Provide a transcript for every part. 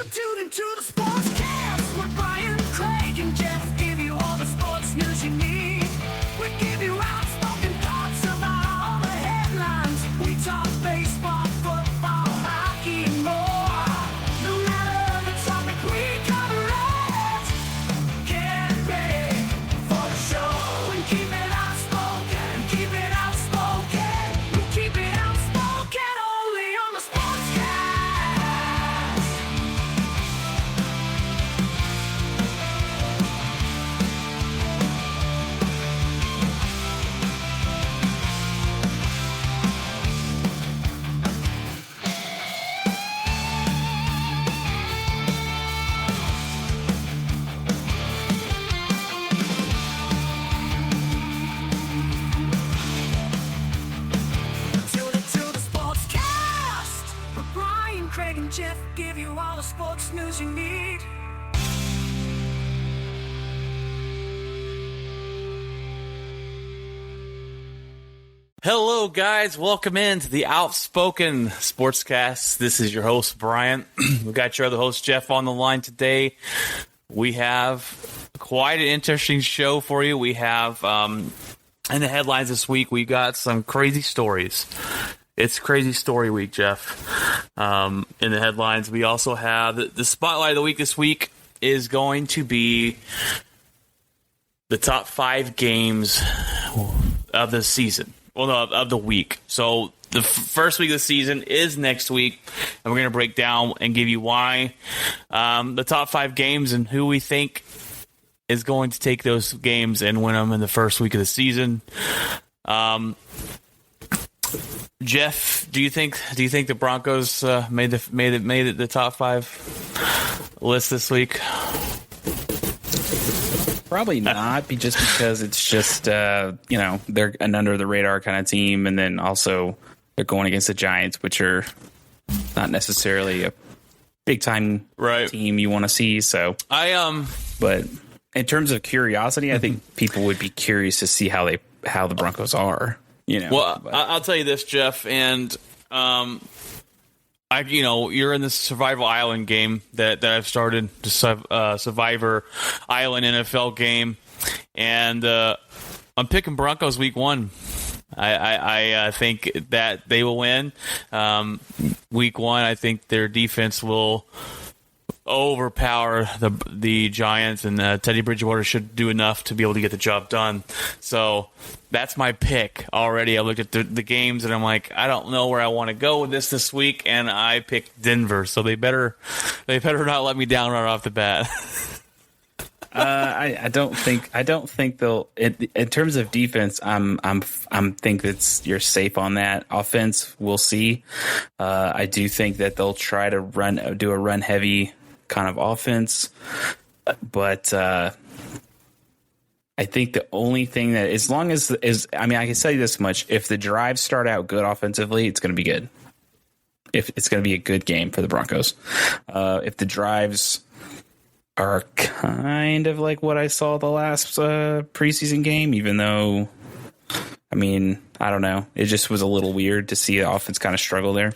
You tune into the Sportscast with Brian, Craig, and Jeff. Give you all the sports news you need. We give you outspoken thoughts about all the headlines. We talk baseball, football, hockey, and more. No matter the topic, we cover it. Get ready for the show and keep it outspoken. Keep it outspoken. We keep it outspoken only on the Sportscast. Tune into the Sportscast with Brian, Craig, and Jeff. Give you all the sports news you need. Hello, guys. Welcome into the Outspoken Sportscast. This is your host, Brian. We've got your other host, Jeff, on the line today. We have quite an interesting show for you. We have, in the headlines this week, we got some crazy stories. It's crazy story week, Jeff. In the headlines, we also have the spotlight of the week this week is going to be the top 5 games of the season. Well, no, of the week. So the first week of the season is next week, and we're going to break down and give you why the top 5 games and who we think is going to take those games and win them in the first week of the season. Jeff, do you think the Broncos made it the top 5 list this week? Probably not, just because it's just, they're an under-the-radar kind of team, and then also they're going against the Giants, which are not necessarily a big-time team you want to see. So, but in terms of curiosity, I think people would be curious to see how the Broncos are. Well, I'll tell you this, Jeff, and you're in this Survival Island game that I've started, the Survivor Island NFL game, and I'm picking Broncos week 1. I think that they will win. Week 1, I think their defense will overpower the Giants, and Teddy Bridgewater should do enough to be able to get the job done. So that's my pick already. I looked at the games, and I'm like, I don't know where I want to go with this week, and I picked Denver. So they better not let me down right off the bat. I don't think they'll. In terms of defense, I'm think that you're safe on that. Offense, we'll see. I do think that they'll try to do a run heavy kind of offense, but I think the only thing that, as long as I can tell you this much: if the drives start out good offensively, it's going to be good. If it's going to be a good game for the Broncos, if the drives are kind of like what I saw the last preseason game, even though, I don't know. It just was a little weird to see the offense kind of struggle there.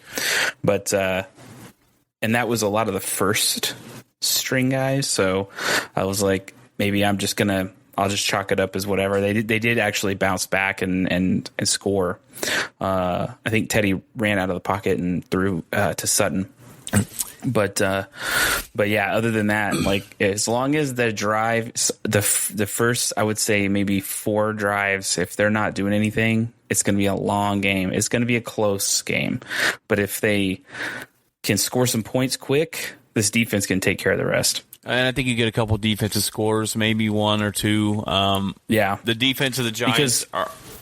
But, and that was a lot of the first string guys. So I was like, maybe I'll just chalk it up as whatever. They did actually bounce back and score. I think Teddy ran out of the pocket and threw to Sutton. But yeah, other than that, like, as long as the drive, the first, I would say maybe 4 drives, if they're not doing anything, it's going to be a long game. It's going to be a close game. But if they can score some points quick, this defense can take care of the rest. And I think you get a couple defensive scores, maybe 1 or 2. Yeah. The defense of the Giants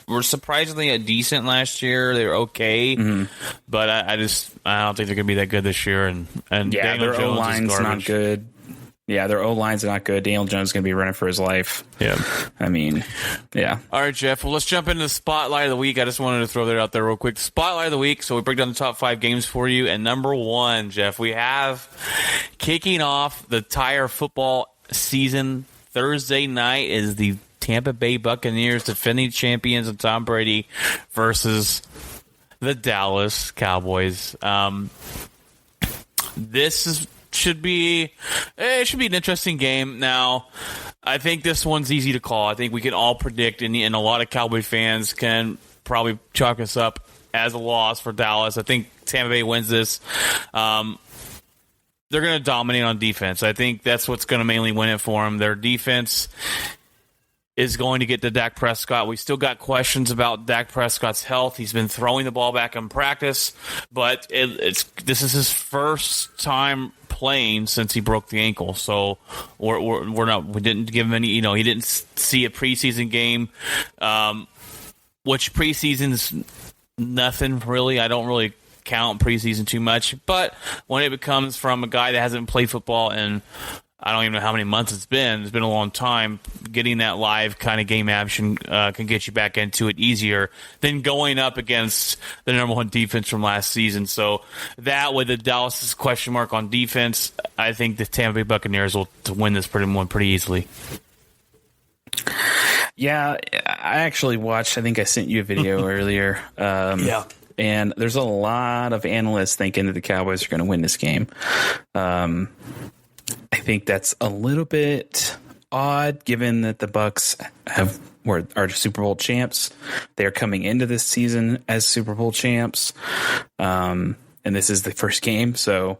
were surprisingly decent last year. They were okay, but I don't think they're going to be that good this year. And yeah, Daniel their O-line's not good. Yeah, their O-line's not good. Daniel Jones is going to be running for his life. Yeah. Yeah. All right, Jeff. Well, let's jump into the Spotlight of the Week. I just wanted to throw that out there real quick. Spotlight of the Week. So we break down the top 5 games for you. And number 1, Jeff, we have kicking off the entire football season Thursday night is the Tampa Bay Buccaneers, defending champions, and Tom Brady versus the Dallas Cowboys. This is should be an interesting game. Now, I think this one's easy to call. I think we can all predict, and a lot of Cowboy fans can probably chalk us up as a loss for Dallas. I think Tampa Bay wins this. They're going to dominate on defense. I think that's what's going to mainly win it for them. Their defense is going to get to Dak Prescott. We still got questions about Dak Prescott's health. He's been throwing the ball back in practice, but this is his first time playing since he broke the ankle. So we didn't give him any. He didn't see a preseason game, which preseason's nothing really. I don't really count preseason too much, but when it comes from a guy that hasn't played football in I don't even know how many months it's been a long time, getting that live kind of game action can get you back into it easier than going up against the number one defense from last season. So that, with the Dallas question mark on defense, I think the Tampa Bay Buccaneers will win this pretty easily. Yeah, I actually watched, I think I sent you a video earlier. Yeah. And there's a lot of analysts thinking that the Cowboys are going to win this game. I think that's a little bit odd, given that the Bucs are Super Bowl champs. They're coming into this season as Super Bowl champs, and this is the first game. So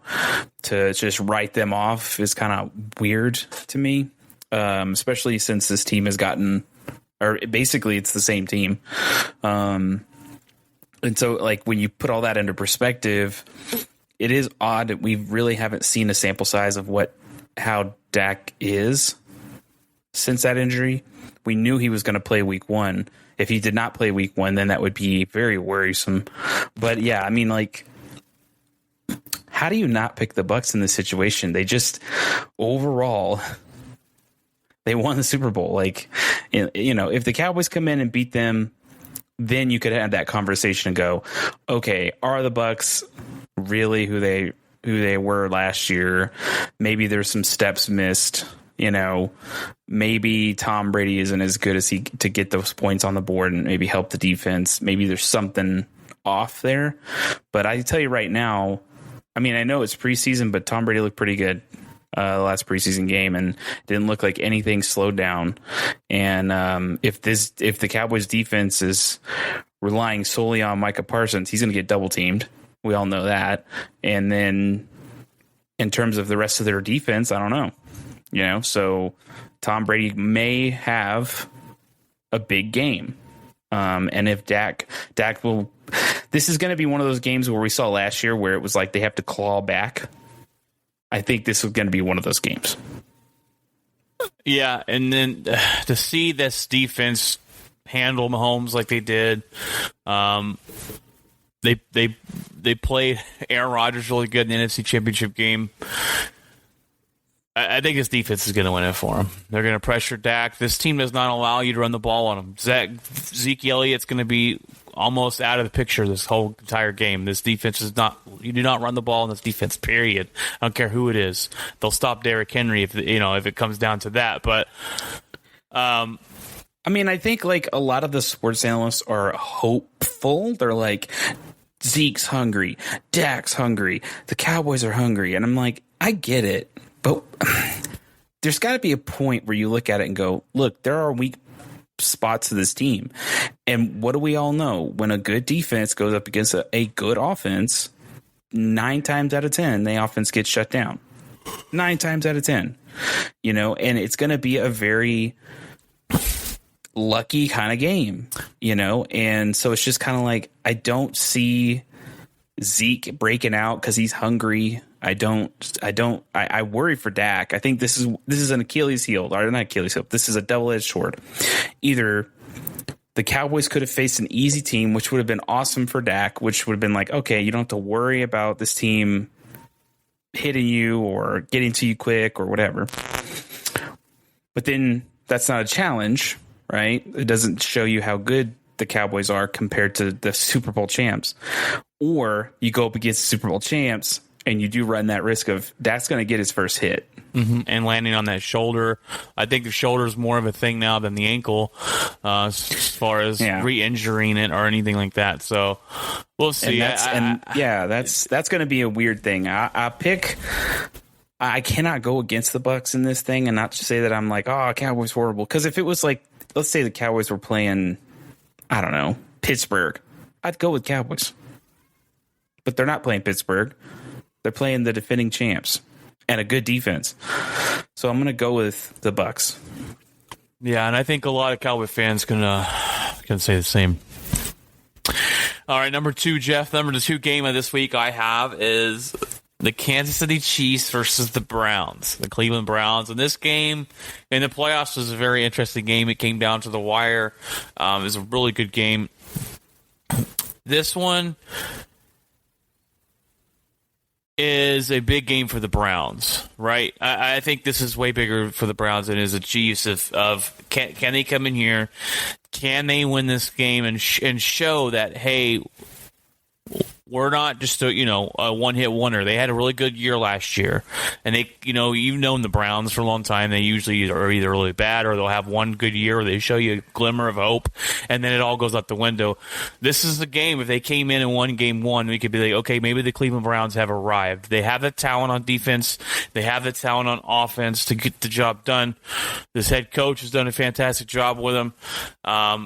to just write them off is kind of weird to me, especially since this team has gotten, or basically it's the same team. And so, like, when you put all that into perspective, it is odd that we really haven't seen a sample size of how Dak is since that injury. We knew he was going to play week one. If he did not play week one, then that would be very worrisome. But yeah, I mean, like, how do you not pick the Bucs in this situation? They just, overall, they won the Super Bowl. Like, if the Cowboys come in and beat them, then you could have that conversation and go, okay, are the Bucs really who they were last year? Maybe there's some steps missed. Maybe Tom Brady isn't as good as he to get those points on the board and maybe help the defense. Maybe there's something off there. But I tell you right now, I mean, I know it's preseason, but Tom Brady looked pretty good the last preseason game and didn't look like anything slowed down. And if the Cowboys defense is relying solely on Micah Parsons, he's going to get double teamed. We all know that. And then in terms of the rest of their defense, I don't know. So Tom Brady may have a big game. And if Dak will, this is going to be one of those games where we saw last year where it was like they have to claw back. I think this is going to be one of those games. Yeah, and then to see this defense handle Mahomes like they did, they played Aaron Rodgers really good in the NFC Championship game. I think this defense is going to win it for them. They're going to pressure Dak. This team does not allow you to run the ball on them. Zeke Elliott's going to be almost out of the picture this whole entire game. This defense is not. You do not run the ball in this defense. Period. I don't care who it is. They'll stop Derrick Henry if it comes down to that. But I mean, I think like a lot of the sports analysts are hopeful. They're like, Zeke's hungry, Dak's hungry, the Cowboys are hungry, and I'm like, I get it. But there's got to be a point where you look at it and go, look, there are weak spots to this team. And what do we all know? When a good defense goes up against a good offense, 9 times out of 10, the offense gets shut down. 9 times out of 10. And it's going to be a very lucky kind of game, And so it's just kind of like, I don't see Zeke breaking out because he's hungry. I worry for Dak. I think this is an Achilles heel, or not Achilles heel. This is a double-edged sword. Either the Cowboys could have faced an easy team, which would have been awesome for Dak, which would have been like, okay, you don't have to worry about this team hitting you or getting to you quick or whatever. But then that's not a challenge, right? It doesn't show you how good the Cowboys are compared to the Super Bowl champs. Or you go up against the Super Bowl champs and you do run that risk of Dak's going to get his first hit. Mm-hmm. And landing on that shoulder. I think the shoulder is more of a thing now than the ankle as far as re-injuring it or anything like that. So we'll see. And that's going to be a weird thing. I pick I cannot go against the Bucs in this thing and not say that I'm like, oh, Cowboys horrible. Because if it was like, let's say the Cowboys were playing, I don't know, Pittsburgh, I'd go with Cowboys. But they're not playing Pittsburgh. They're playing the defending champs and a good defense. So I'm going to go with the Bucs. Yeah, and I think a lot of Cowboy fans can say the same. All right, number 2, Jeff. Number 2 game of this week I have is the Kansas City Chiefs versus the Browns, the Cleveland Browns. And this game in the playoffs was a very interesting game. It came down to the wire. It was a really good game. This one is a big game for the Browns, right? I think this is way bigger for the Browns than it is the Chiefs. Can they come in here? Can they win this game and show that, hey, we're not just a one-hit wonder. They had a really good year last year, and you've known the Browns for a long time. They usually are either really bad or they'll have one good year where they show you a glimmer of hope, and then it all goes out the window. This is the game. If they came in and won game 1, we could be like, okay, maybe the Cleveland Browns have arrived. They have the talent on defense. They have the talent on offense to get the job done. This head coach has done a fantastic job with them.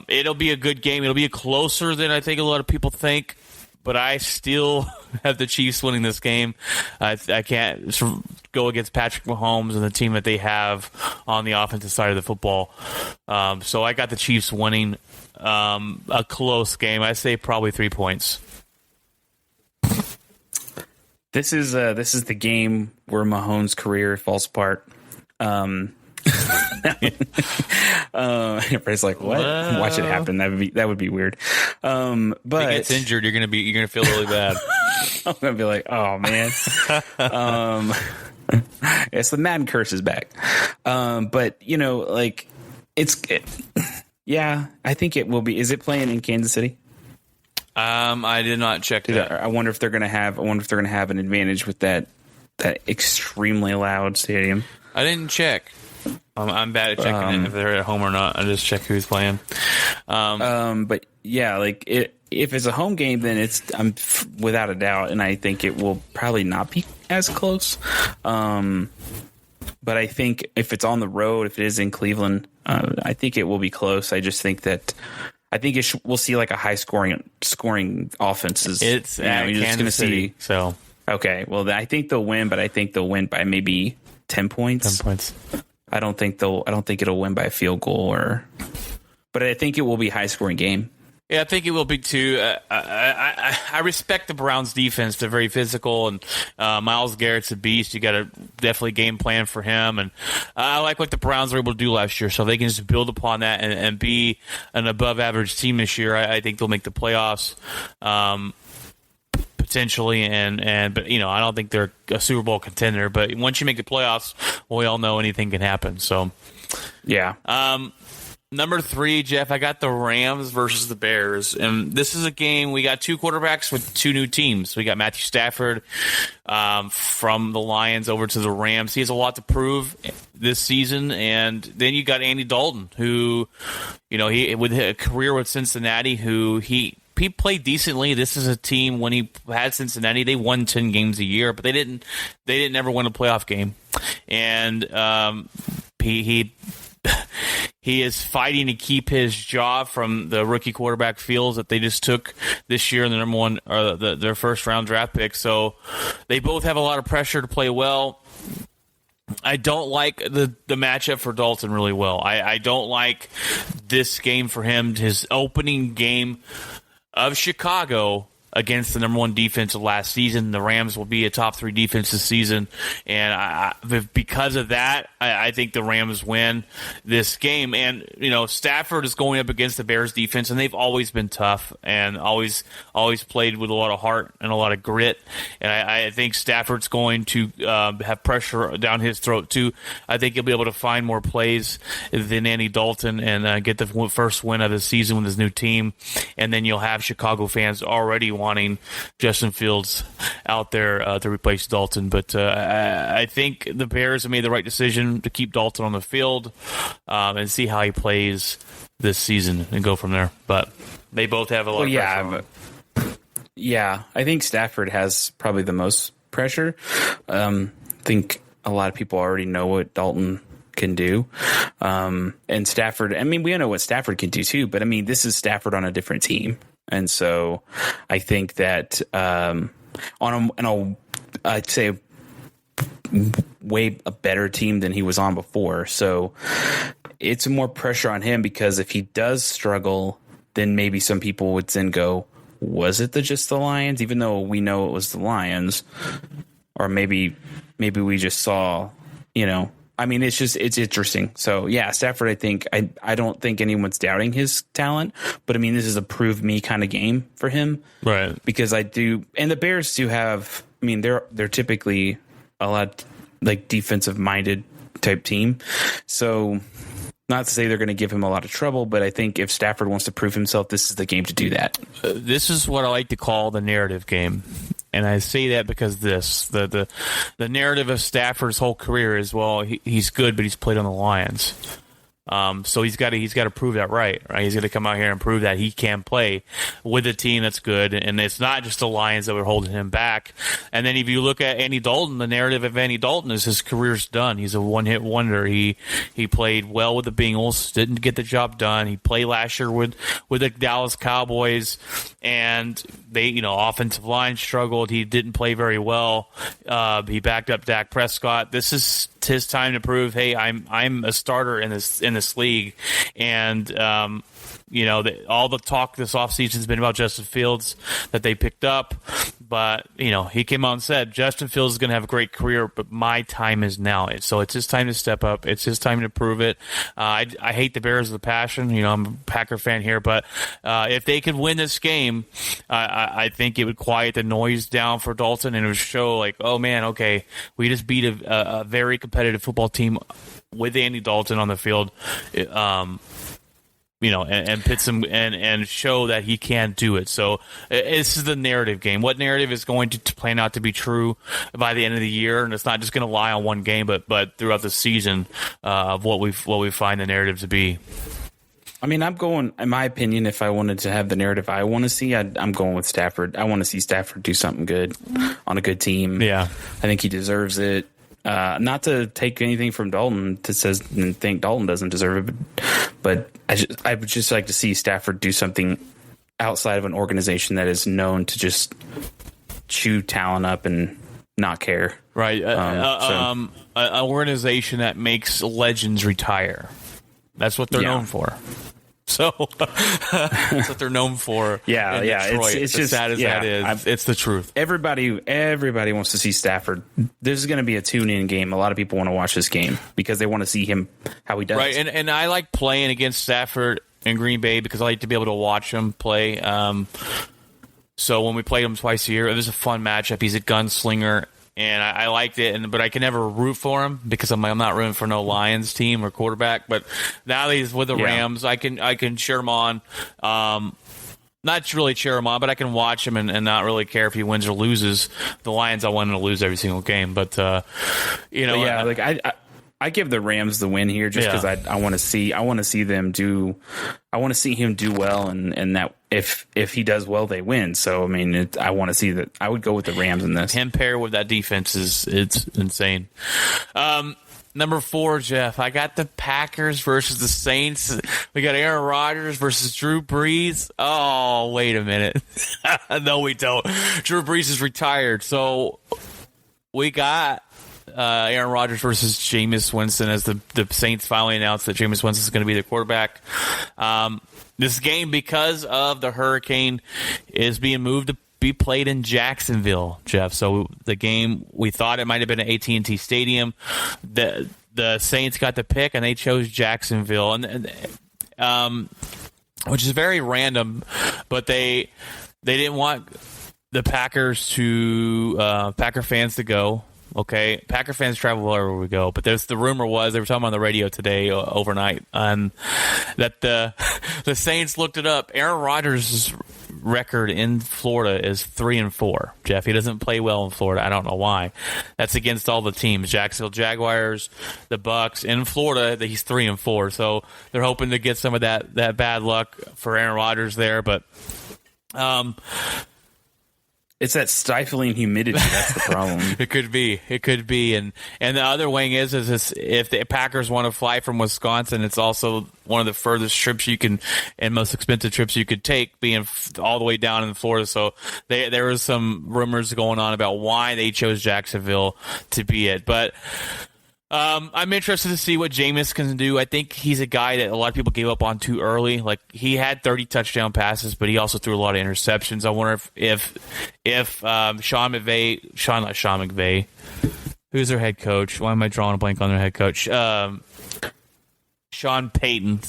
It'll be a good game. It'll be closer than I think a lot of people think. But I still have the Chiefs winning this game. I can't go against Patrick Mahomes and the team that they have on the offensive side of the football. So I got the Chiefs winning a close game. I say probably 3 points. This is the game where Mahomes' career falls apart. Everybody's like, what? Watch it happen. That would be weird. But if he gets injured, you're gonna feel really bad. I'm gonna be like, oh man. Yes, the Madden curse is back. But yeah, I think it will be. Is it playing in Kansas City? I did not check that. I wonder if they're gonna have an advantage with that extremely loud stadium. I didn't check. I'm bad at checking if they're at home or not. I just check who's playing. But yeah, if it's a home game, then I'm without a doubt, and I think it will probably not be as close. But I think if it's on the road, if it is in Cleveland, I think it will be close. I just think that we'll see like a high scoring offenses. It's you're just going to see. So okay, well, I think they'll win, but I think they'll win by maybe 10 points. 10 points. I don't think it'll win by a field goal but I think it will be a high scoring game. Yeah, I think it will be too. I respect the Browns defense. They're very physical, and Myles Garrett's a beast. You got to definitely game plan for him, and I like what the Browns were able to do last year. So if they can just build upon that and be an above average team this year, I think they'll make the playoffs. Potentially, but I don't think they're a Super Bowl contender. But once you make the playoffs, we all know anything can happen. So, yeah. Number 3, Jeff, I got the Rams versus the Bears, and this is a game. We got 2 quarterbacks with 2 new teams. We got Matthew Stafford from the Lions over to the Rams. He has a lot to prove this season, and then you got Andy Dalton, who, he with a career with Cincinnati, who he played decently. This is a team when he had Cincinnati, they won 10 games a year, but they didn't ever win a playoff game. And he is fighting to keep his job from the rookie quarterback Fields that they just took this year in the number 1 or their first round draft pick. So they both have a lot of pressure to play well. I don't like the matchup for Dalton really well. I don't like this game for him. His opening game of Chicago against the number 1 defense of last season. The Rams will be a top 3 defense this season. And because of that, I think the Rams win this game. And, Stafford is going up against the Bears defense, and they've always been tough and always played with a lot of heart and a lot of grit. And I think Stafford's going to have pressure down his throat, too. I think he'll be able to find more plays than Andy Dalton and get the first win of the season with his new team. And then you'll have Chicago fans already wanting Justin Fields out there to replace Dalton. But I think the Bears have made the right decision to keep Dalton on the field and see how he plays this season and go from there. But they both have a lot of pressure. Yeah, I think Stafford has probably the most pressure. I think a lot of people already know what Dalton can do. And Stafford, I mean, we know what Stafford can do too, but I mean, this is Stafford on a different team. And so I think that I'd say way a better team than he was on before. So it's more pressure on him, because if he does struggle, then maybe some people would then go, was it just the Lions? Even though we know it was the Lions, or maybe we just saw, I mean, it's interesting. So yeah, Stafford, I think, I don't think anyone's doubting his talent, but I mean, this is a prove me kind of game for him. Right. Because and the Bears do have, I mean, they're typically a lot like defensive minded type team. So not to say they're going to give him a lot of trouble, but I think if Stafford wants to prove himself, this is the game to do that. This is what I like to call the narrative game. And I say that because the narrative of Stafford's whole career is, well, he's good, but he's played on the Lions. So he's got to prove that right? He's got to come out here and prove that he can play with a team that's good, and it's not just the Lions that were holding him back. And then if you look at Andy Dalton, the narrative of Andy Dalton is his career's done. He's a one-hit wonder. He played well with the Bengals, didn't get the job done. He played last year with the Dallas Cowboys, and they, offensive line struggled. He didn't play very well. He backed up Dak Prescott. This is his time to prove, hey, I'm a starter in this league. And all the talk this offseason has been about Justin Fields that they picked up, but he came out and said Justin Fields is going to have a great career, but my time is now. So it's his time to step up. It's his time to prove it. I hate the Bears with a passion. I'm a Packer fan here, but if they could win this game, I think it would quiet the noise down for Dalton, and it would show like, oh man, okay, we just beat a very competitive football team with Andy Dalton on the field. And pit some and show that he can do it. So this is the narrative game. What narrative is going to plan out to be true by the end of the year? And it's not just going to lie on one game, but throughout the season of what we find the narrative to be. I mean, I'm going, in my opinion, if I wanted to have the narrative I want to see, I'm going with Stafford. I want to see Stafford do something good on a good team. Yeah. I think he deserves it. Not to take anything from Dalton that says and think Dalton doesn't deserve it, but I would just like to see Stafford do something outside of an organization that is known to just chew talent up and not care. Right. An organization that makes legends retire. That's what they're known for. So that's what they're known for. Yeah, in yeah. Detroit. It's as just sad as that is. It's the truth. Everybody wants to see Stafford. This is going to be a tune-in game. A lot of people want to watch this game because they want to see him how he does. Right, and I like playing against Stafford in Green Bay because I like to be able to watch him play. So when we played him twice a year, it was a fun matchup. He's a gunslinger. And I liked it, but I can never root for him because I'm not rooting for no Lions team or quarterback. But now that he's with the Rams, I can cheer him on. Not really cheer him on, but I can watch him and not really care if he wins or loses. The Lions, I want him to lose every single game. But I give the Rams the win here just because I want to see them do. I want to see him do well, and that if he does well, they win. So I mean, I want to see that. I would go with the Rams in this. Him paired with that defense it's insane. Number 4, Jeff. I got the Packers versus the Saints. We got Aaron Rodgers versus Drew Brees. Oh, wait a minute. No, we don't. Drew Brees is retired, so we got Aaron Rodgers versus Jameis Winston as the Saints finally announced that Jameis Winston is going to be their quarterback. This game, because of the hurricane, is being moved to be played in Jacksonville, Jeff. So the game, we thought it might have been at AT&T Stadium. The Saints got the pick, and they chose Jacksonville, and which is very random, but they didn't want the Packer fans to go. Okay, Packer fans travel wherever we go, but the rumor was, they were talking on the radio today overnight, that the Saints looked it up. Aaron Rodgers' record in Florida is 3-4. Jeff, he doesn't play well in Florida. I don't know why. That's against all the teams: Jacksonville Jaguars, the Bucks. In Florida, he's 3-4. So they're hoping to get some of that bad luck for Aaron Rodgers there, but. It's that stifling humidity. That's the problem. It could be. And the other wing is if the Packers want to fly from Wisconsin, it's also one of the furthest trips you can and most expensive trips you could take, being all the way down in Florida. So there was some rumors going on about why they chose Jacksonville to be it. But I'm interested to see what Jameis can do. I think he's a guy that a lot of people gave up on too early. Like, he had 30 touchdown passes, but he also threw a lot of interceptions. I wonder if Sean McVay, who's their head coach? Why am I drawing a blank on their head coach? Sean Payton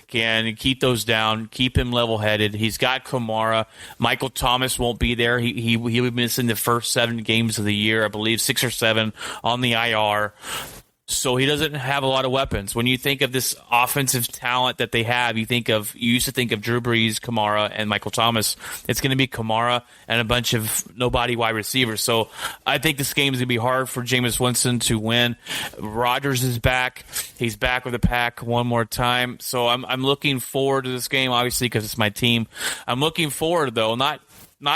can keep those down, keep him level-headed. He's got Kamara. Michael Thomas won't be there. He'll be missing the first 7 games of the year, I believe, 6 or 7 on the IR. So he doesn't have a lot of weapons. When you think of this offensive talent that they have, you used to think of Drew Brees, Kamara, and Michael Thomas. It's going to be Kamara and a bunch of nobody wide receivers. So I think this game is going to be hard for Jameis Winston to win. Rodgers is back. He's back with the pack one more time. So I'm looking forward to this game, obviously, because it's my team. I'm looking forward, though, not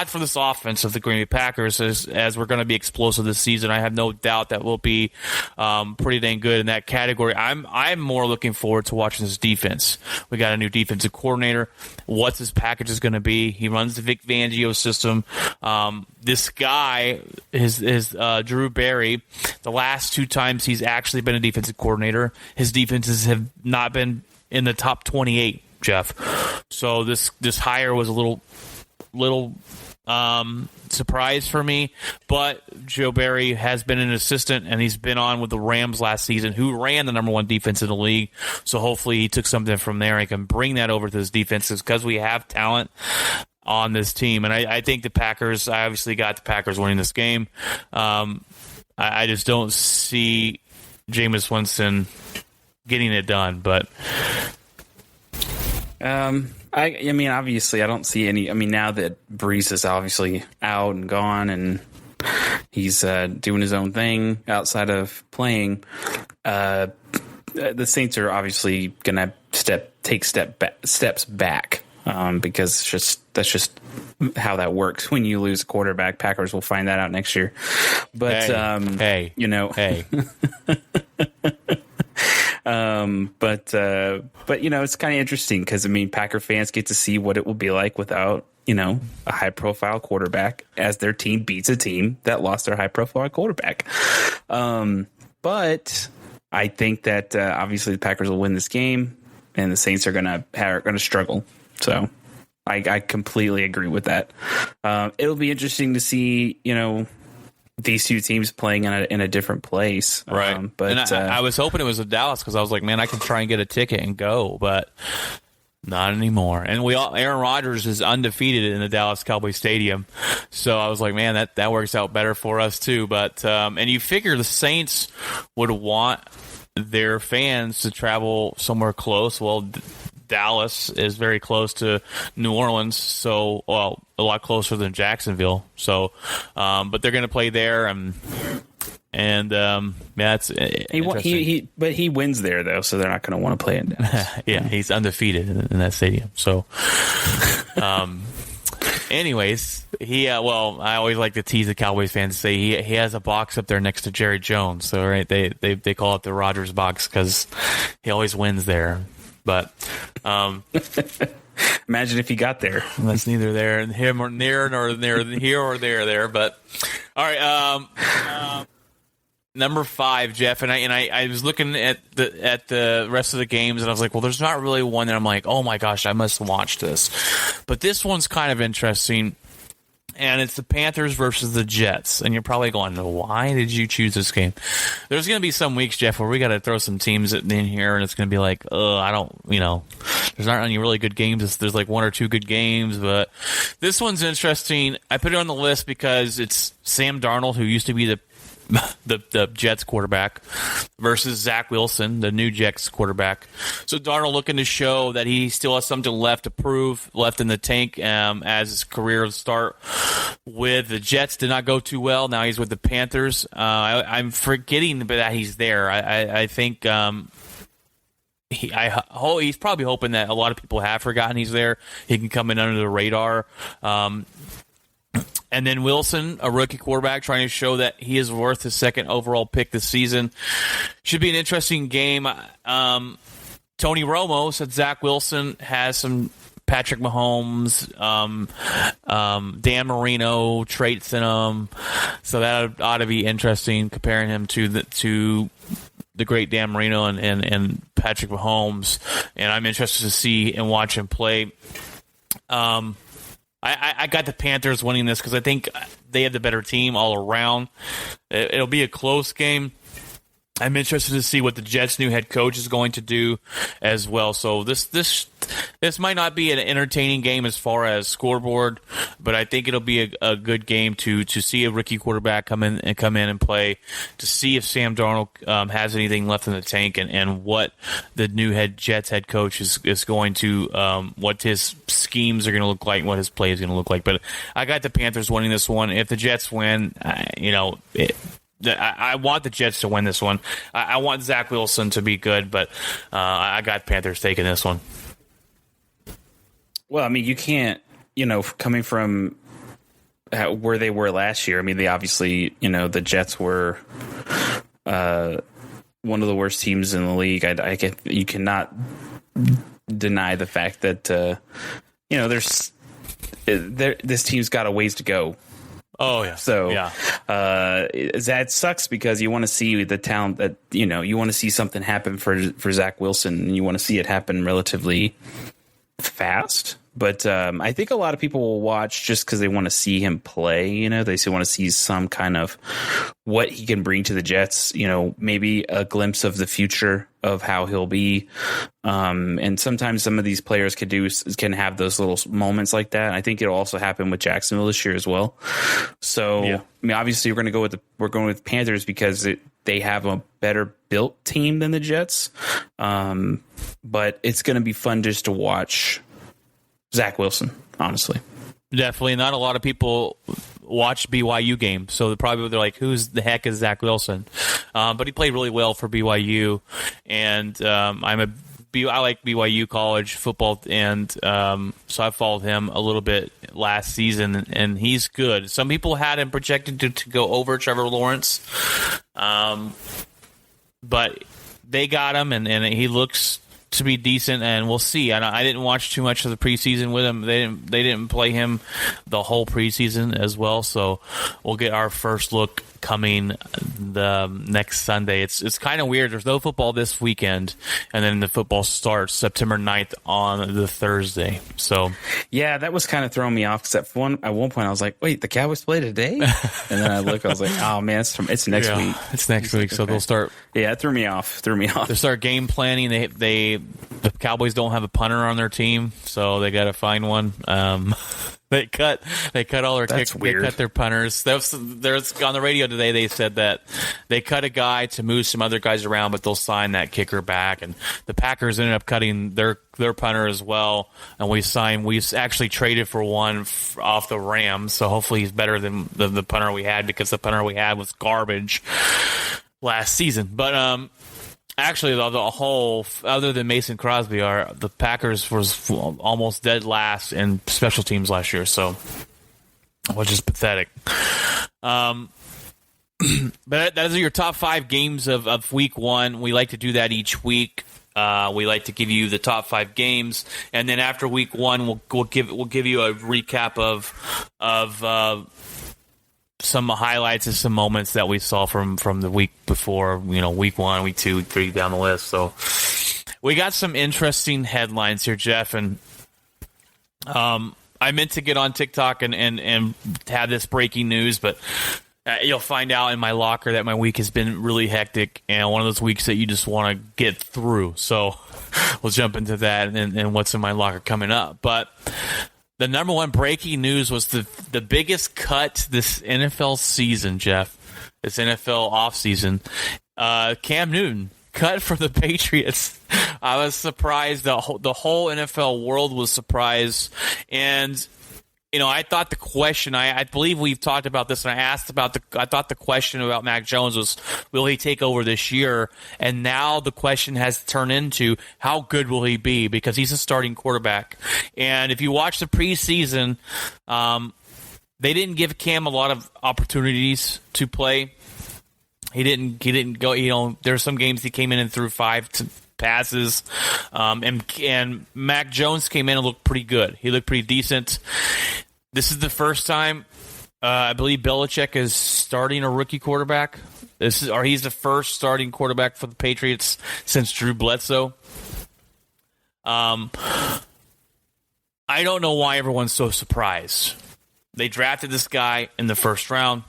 for this offense of the Green Bay Packers, as we're going to be explosive this season. I have no doubt that we'll be pretty dang good in that category. I'm more looking forward to watching this defense. We got a new defensive coordinator. What's his package is going to be? He runs the Vic Fangio system. This guy is Drew Barry. The last 2 times he's actually been a defensive coordinator, his defenses have not been in the top 28, Jeff. So this hire was a little surprise for me, but Joe Barry has been an assistant, and he's been on with the Rams last season, who ran the number 1 defense in the league. So hopefully he took something from there and can bring that over to his defenses, because we have talent on this team. And I think I obviously got the Packers winning this game. I just don't see Jameis Winston getting it done, but I mean, obviously, I don't see any. I mean, now that Brees is obviously out and gone, and he's doing his own thing outside of playing, the Saints are obviously going to take steps back, because that's just how that works. When you lose a quarterback, Packers will find that out next year. But hey. But it's kind of interesting, because I mean, Packer fans get to see what it will be like without a high profile quarterback, as their team beats a team that lost their high profile quarterback. But I think that obviously the Packers will win this game, and the Saints are gonna struggle. So I completely agree with that. It'll be interesting to see these 2 teams playing in a different place. Right. But and I was hoping it was in Dallas, because I was like, man, I can try and get a ticket and go, but not anymore. And Aaron Rodgers is undefeated in the Dallas Cowboy Stadium. So I was like, man, that works out better for us too. But and you figure the Saints would want their fans to travel somewhere close. Well, Dallas is very close to New Orleans, so a lot closer than Jacksonville. So, but they're going to play there, and that's but he wins there though, so they're not going to want to play in Dallas. Yeah, he's undefeated in that stadium. So, anyways, I always like to tease the Cowboys fans, say he has a box up there next to Jerry Jones. So right, they call it the Rodgers box, because he always wins there. But imagine if he got there. That's neither there and him or near nor near here or there. But all right, number 5, Jeff, and I was looking at the rest of the games, and I was like, well, there's not really one that I'm like, oh my gosh, I must watch this. But this one's kind of interesting. And it's the Panthers versus the Jets. And you're probably going, why did you choose this game? There's going to be some weeks, Jeff, where we got to throw some teams in here, and it's going to be like, there's not any really good games. There's like 1 or 2 good games. But this one's interesting. I put it on the list because it's Sam Darnold, who used to be the Jets quarterback, versus Zach Wilson, the new Jets quarterback. So Darnold looking to show that he still has something left to prove, left in the tank, as his career start with the Jets did not go too well. Now he's with the Panthers. I'm forgetting that he's there. I think he's probably hoping that a lot of people have forgotten he's there. He can come in under the radar. And then Wilson, a rookie quarterback, trying to show that he is worth his second overall pick this season. Should be an interesting game. Tony Romo said Zach Wilson has some Patrick Mahomes, Dan Marino traits in him, so that ought to be interesting, comparing him to the great Dan Marino and Patrick Mahomes. And I'm interested to see and watch him play. I got the Panthers winning this because I think they have the better team all around. It'll be a close game. I'm interested to see what the Jets' new head coach is going to do as well. So this might not be an entertaining game as far as scoreboard, but I think it'll be a good game to see a rookie quarterback come in and play, to see if Sam Darnold has anything left in the tank, and what the new Jets head coach is going to what his schemes are going to look like and what his play is going to look like. But I got the Panthers winning this one. If the Jets win, I want the Jets to win this one. I want Zach Wilson to be good, but I got Panthers taking this one. Well, I mean, you can't, coming from where they were last year. I mean, they obviously, the Jets were one of the worst teams in the league. You cannot deny the fact that this team's got a ways to go. Oh yeah. So yeah. That sucks because you want to see the talent that you want to see something happen for Zach Wilson, and you want to see it happen relatively fast. But I think a lot of people will watch just because they want to see him play. They want to see some kind of what he can bring to the Jets. Maybe a glimpse of the future of how he'll be. And sometimes some of these players can have those little moments like that. I think it'll also happen with Jacksonville this year as well. So yeah. I mean, obviously we're going with Panthers because they have a better built team than the Jets. But it's going to be fun just to watch Zach Wilson, honestly. Definitely. Not a lot of people watch BYU games, so they're like, who's the heck is Zach Wilson? But he played really well for BYU, and I like BYU college football, and so I followed him a little bit last season, and he's good. Some people had him projected to go over Trevor Lawrence, but they got him, and he looks to be decent, and we'll see. I didn't watch too much of the preseason with him. They didn't play him the whole preseason as well, so we'll get our first look coming the next Sunday. It's kind of weird. There's no football this weekend, and then the football starts September 9th on the Thursday. So yeah, that was kind of throwing me off because at one point I was like, wait, the Cowboys play today? And then I look, I was like, oh man, it's next week. It's next week, so okay. They'll start. Yeah, it threw me off. They start game planning. The Cowboys don't have a punter on their team, so they got to find one. They cut all their kicks. They cut their punters. There's on the radio today. They said that they cut a guy to move some other guys around, but they'll sign that kicker back. And the Packers ended up cutting their punter as well. And we actually traded for one off the Rams. So hopefully he's better than the punter we had, because the punter we had was garbage last season. But actually, the whole, other than Mason Crosby, the Packers was almost dead last in special teams last year, so which is pathetic. But those are your top 5 games of week 1. We like to do that each week. We like to give you the top 5 games, and then after week 1, we'll give you a recap of some highlights and some moments that we saw from the week before, week 1, week 2, week 3, down the list. So we got some interesting headlines here, Jeff, and I meant to get on TikTok and have this breaking news, but you'll find out in my locker that my week has been really hectic, and one of those weeks that you just want to get through. So we'll jump into that and what's in my locker coming up. But the number one breaking news was the biggest cut this NFL season, Jeff. This NFL offseason. Cam Newton cut from the Patriots. I was surprised. The whole NFL world was surprised. And I thought the question, I believe we've talked about this, and I thought the question about Mac Jones was, will he take over this year? And now the question has turned into, how good will he be? Because he's a starting quarterback. And if you watch the preseason, they didn't give Cam a lot of opportunities to play. He didn't go, there's some games he came in and threw 5 passes. And Mac Jones came in and looked pretty good. He looked pretty decent. This is the first time I believe Belichick is starting a rookie quarterback. He's the first starting quarterback for the Patriots since Drew Bledsoe. I don't know why everyone's so surprised. They drafted this guy in the first round.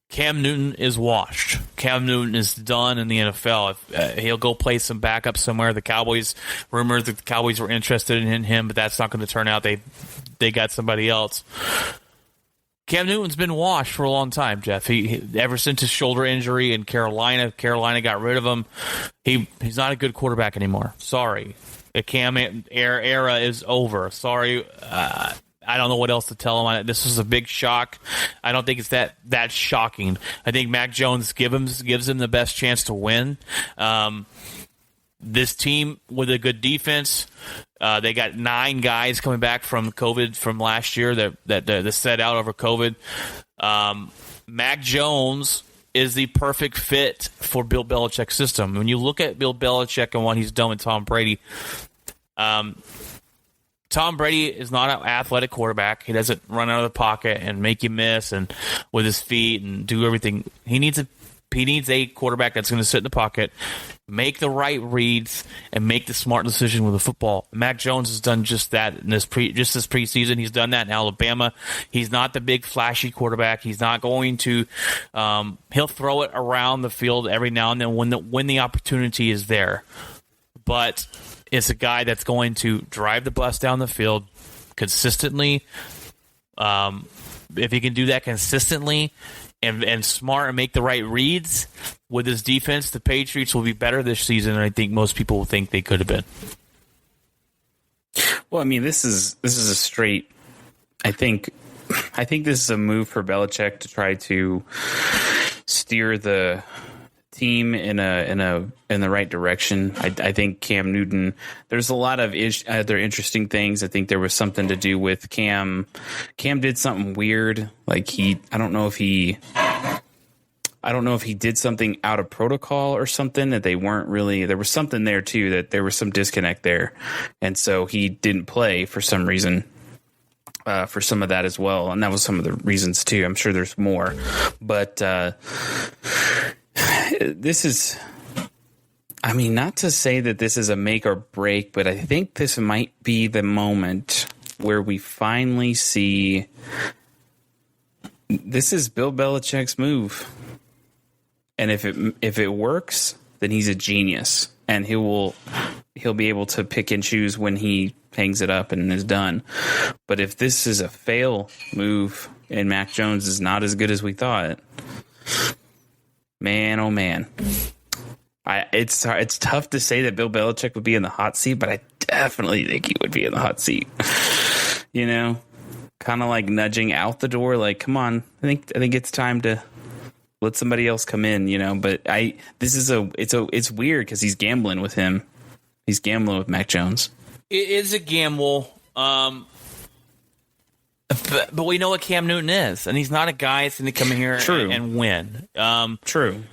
Cam Newton is washed. Cam Newton is done in the NFL. He'll go play some backup somewhere. The Cowboys, rumored that the Cowboys were interested in him, but that's not going to turn out. They got somebody else. Cam Newton's been washed for a long time, Jeff. He ever since his shoulder injury in Carolina got rid of him. He's not a good quarterback anymore. Sorry. The Cam era is over. Sorry. I don't know what else to tell him. This was a big shock. I don't think it's that shocking. I think Mac Jones gives him the best chance to win. This team with a good defense, they got 9 guys coming back from COVID from last year that set out over COVID. Mac Jones is the perfect fit for Bill Belichick's system. When you look at Bill Belichick and what he's done with Tom Brady, Tom Brady is not an athletic quarterback. He doesn't run out of the pocket and make you miss and with his feet and do everything. He needs a quarterback that's going to sit in the pocket, make the right reads, and make the smart decision with the football. Mac Jones has done just that in this preseason. He's done that in Alabama. He's not the big flashy quarterback. He's not going to. He'll throw it around the field every now and then when the opportunity is there, but it's a guy that's going to drive the bus down the field consistently. If he can do that consistently and smart and make the right reads with his defense, the Patriots will be better this season than I think most people will think they could have been. Well, I mean, this is a straight. I think this is a move for Belichick to try to steer the team in the right direction. I think Cam Newton, there's a lot of other interesting things. I think there was something to do with Cam did something weird. Like I don't know if he did something out of protocol or something that they weren't really, there was something there too, that there was some disconnect there. And so he didn't play for some reason. For some of that as well. And that was some of the reasons too. I'm sure there's more, but this is, I mean, not to say that this is a make or break, but I think this might be the moment where we finally see this is Bill Belichick's move. And if it works, then he's a genius, and he'll be able to pick and choose when he hangs it up and is done. But if this is a fail move and Mac Jones is not as good as we thought, man, oh man, it's tough to say that Bill Belichick would be in the hot seat, but I definitely think he would be in the hot seat. You know, kind of like nudging out the door, like, come on, I think it's time to let somebody else come in. You know, but it's weird because he's gambling with him. He's gambling with Mac Jones. It is a gamble. But we know what Cam Newton is, and he's not a guy that's going to come in here and win. True.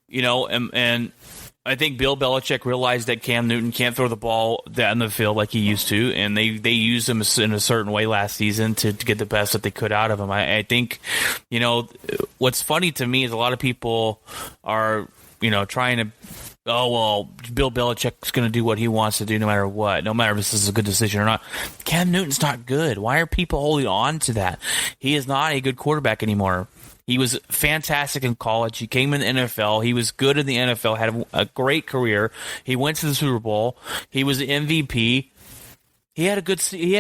You know, and I think Bill Belichick realized that Cam Newton can't throw the ball down the field like he used to, and they used him in a certain way last season to get the best that they could out of him. I think, you know, what's funny to me is a lot of people are, you know, trying to, oh, well, Bill Belichick's going to do what he wants to do no matter what, no matter if this is a good decision or not. Cam Newton's not good. Why are people holding on to that? He is not a good quarterback anymore. He was fantastic in college. He came in the NFL. He was good in the NFL, had a great career. He went to the Super Bowl. He was the MVP. He had a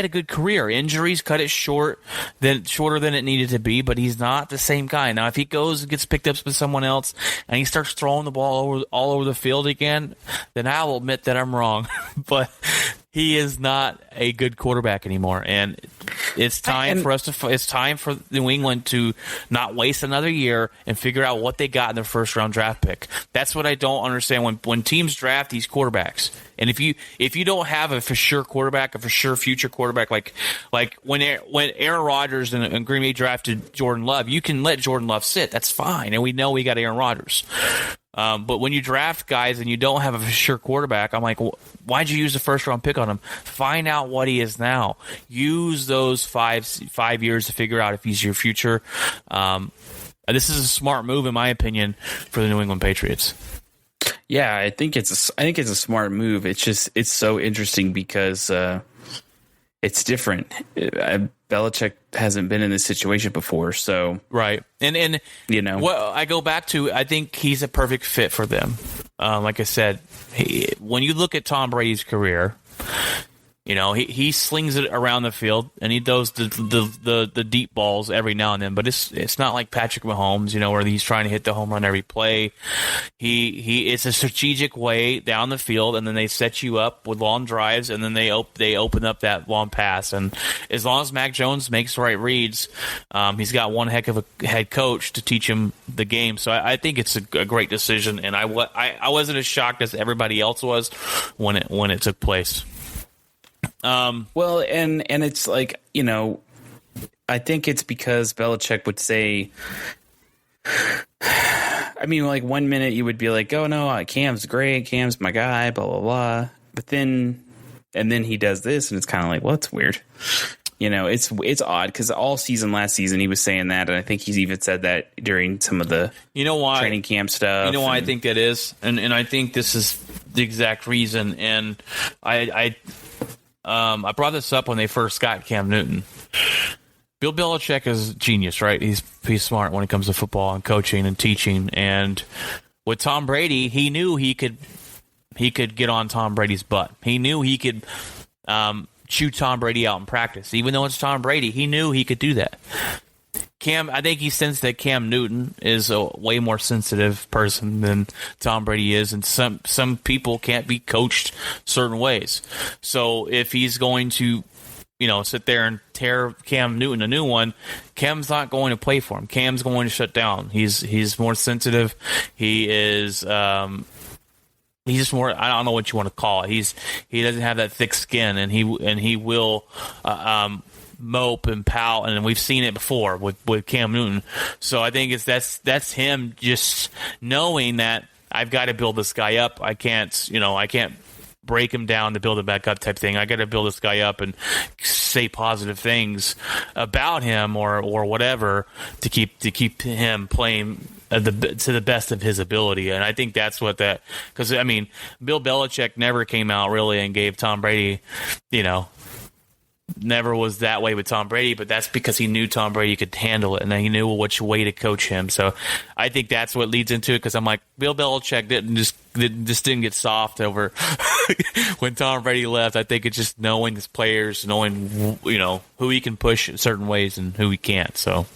good career. Injuries cut it shorter than it needed to be, but he's not the same guy. Now, if he goes and gets picked up with someone else and he starts throwing the ball all over the field again, then I will admit that I'm wrong. But he is not a good quarterback anymore. And It's time for us to. It's time for New England to not waste another year and figure out what they got in their first round draft pick. That's what I don't understand when teams draft these quarterbacks. And if you don't have a for sure quarterback, a for sure future quarterback, like when Aaron Rodgers and Green Bay drafted Jordan Love, you can let Jordan Love sit. That's fine, and we know we got Aaron Rodgers. But when you draft guys and you don't have a for sure quarterback, I'm like, why'd you use the first round pick on him? Find out what he is now. Use those five years to figure out if he's your future. This is a smart move, in my opinion, for the New England Patriots. Yeah, I think it's a smart move. It's so interesting because it's different. Belichick hasn't been in this situation before, so right. And you know, well, I go back to I think he's a perfect fit for them. Like I said, when you look at Tom Brady's career, you know, he slings it around the field and he does the deep balls every now and then, but it's not like Patrick Mahomes, you know, where he's trying to hit the home run every play. It's a strategic way down the field, and then they set you up with long drives, and then they open up that long pass. And as long as Mac Jones makes the right reads, he's got one heck of a head coach to teach him the game. So I think it's a great decision, and I wasn't as shocked as everybody else was when it took place. Well, and it's like, you know, I think it's because Belichick would say, I mean, like 1 minute you would be like, oh no, Cam's great, Cam's my guy, blah, blah, blah. But then he does this and it's kind of like, well, it's weird. You know, it's odd because all season last season he was saying that, and I think he's even said that during some of the training camp stuff. You know why I think that is, and I think this is the exact reason. And I brought this up when they first got Cam Newton. Bill Belichick is a genius, right? He's smart when it comes to football and coaching and teaching. And with Tom Brady, he knew he could get on Tom Brady's butt. He knew he could chew Tom Brady out in practice. Even though it's Tom Brady, he knew he could do that. I think he sensed that Cam Newton is a way more sensitive person than Tom Brady is, and some people can't be coached certain ways. So if he's going to, you know, sit there and tear Cam Newton a new one, Cam's not going to play for him. Cam's going to shut down. He's more sensitive. He is he's just more, I don't know what you want to call it. He doesn't have that thick skin, and he will mope and pout, and we've seen it before with Cam Newton. So I think that's him just knowing that I've got to build this guy up. I can't break him down to build him back up type thing. I got to build this guy up and say positive things about him or whatever to keep him playing to the best of his ability. And I think that's what that, because I mean, Bill Belichick never came out really and gave Tom Brady, you know, never was that way with Tom Brady, but that's because he knew Tom Brady could handle it, and then he knew which way to coach him. So I think that's what leads into it, because I'm like, Bill Belichick didn't get soft over when Tom Brady left. I think it's just knowing his players, knowing, you know, who he can push in certain ways and who he can't. So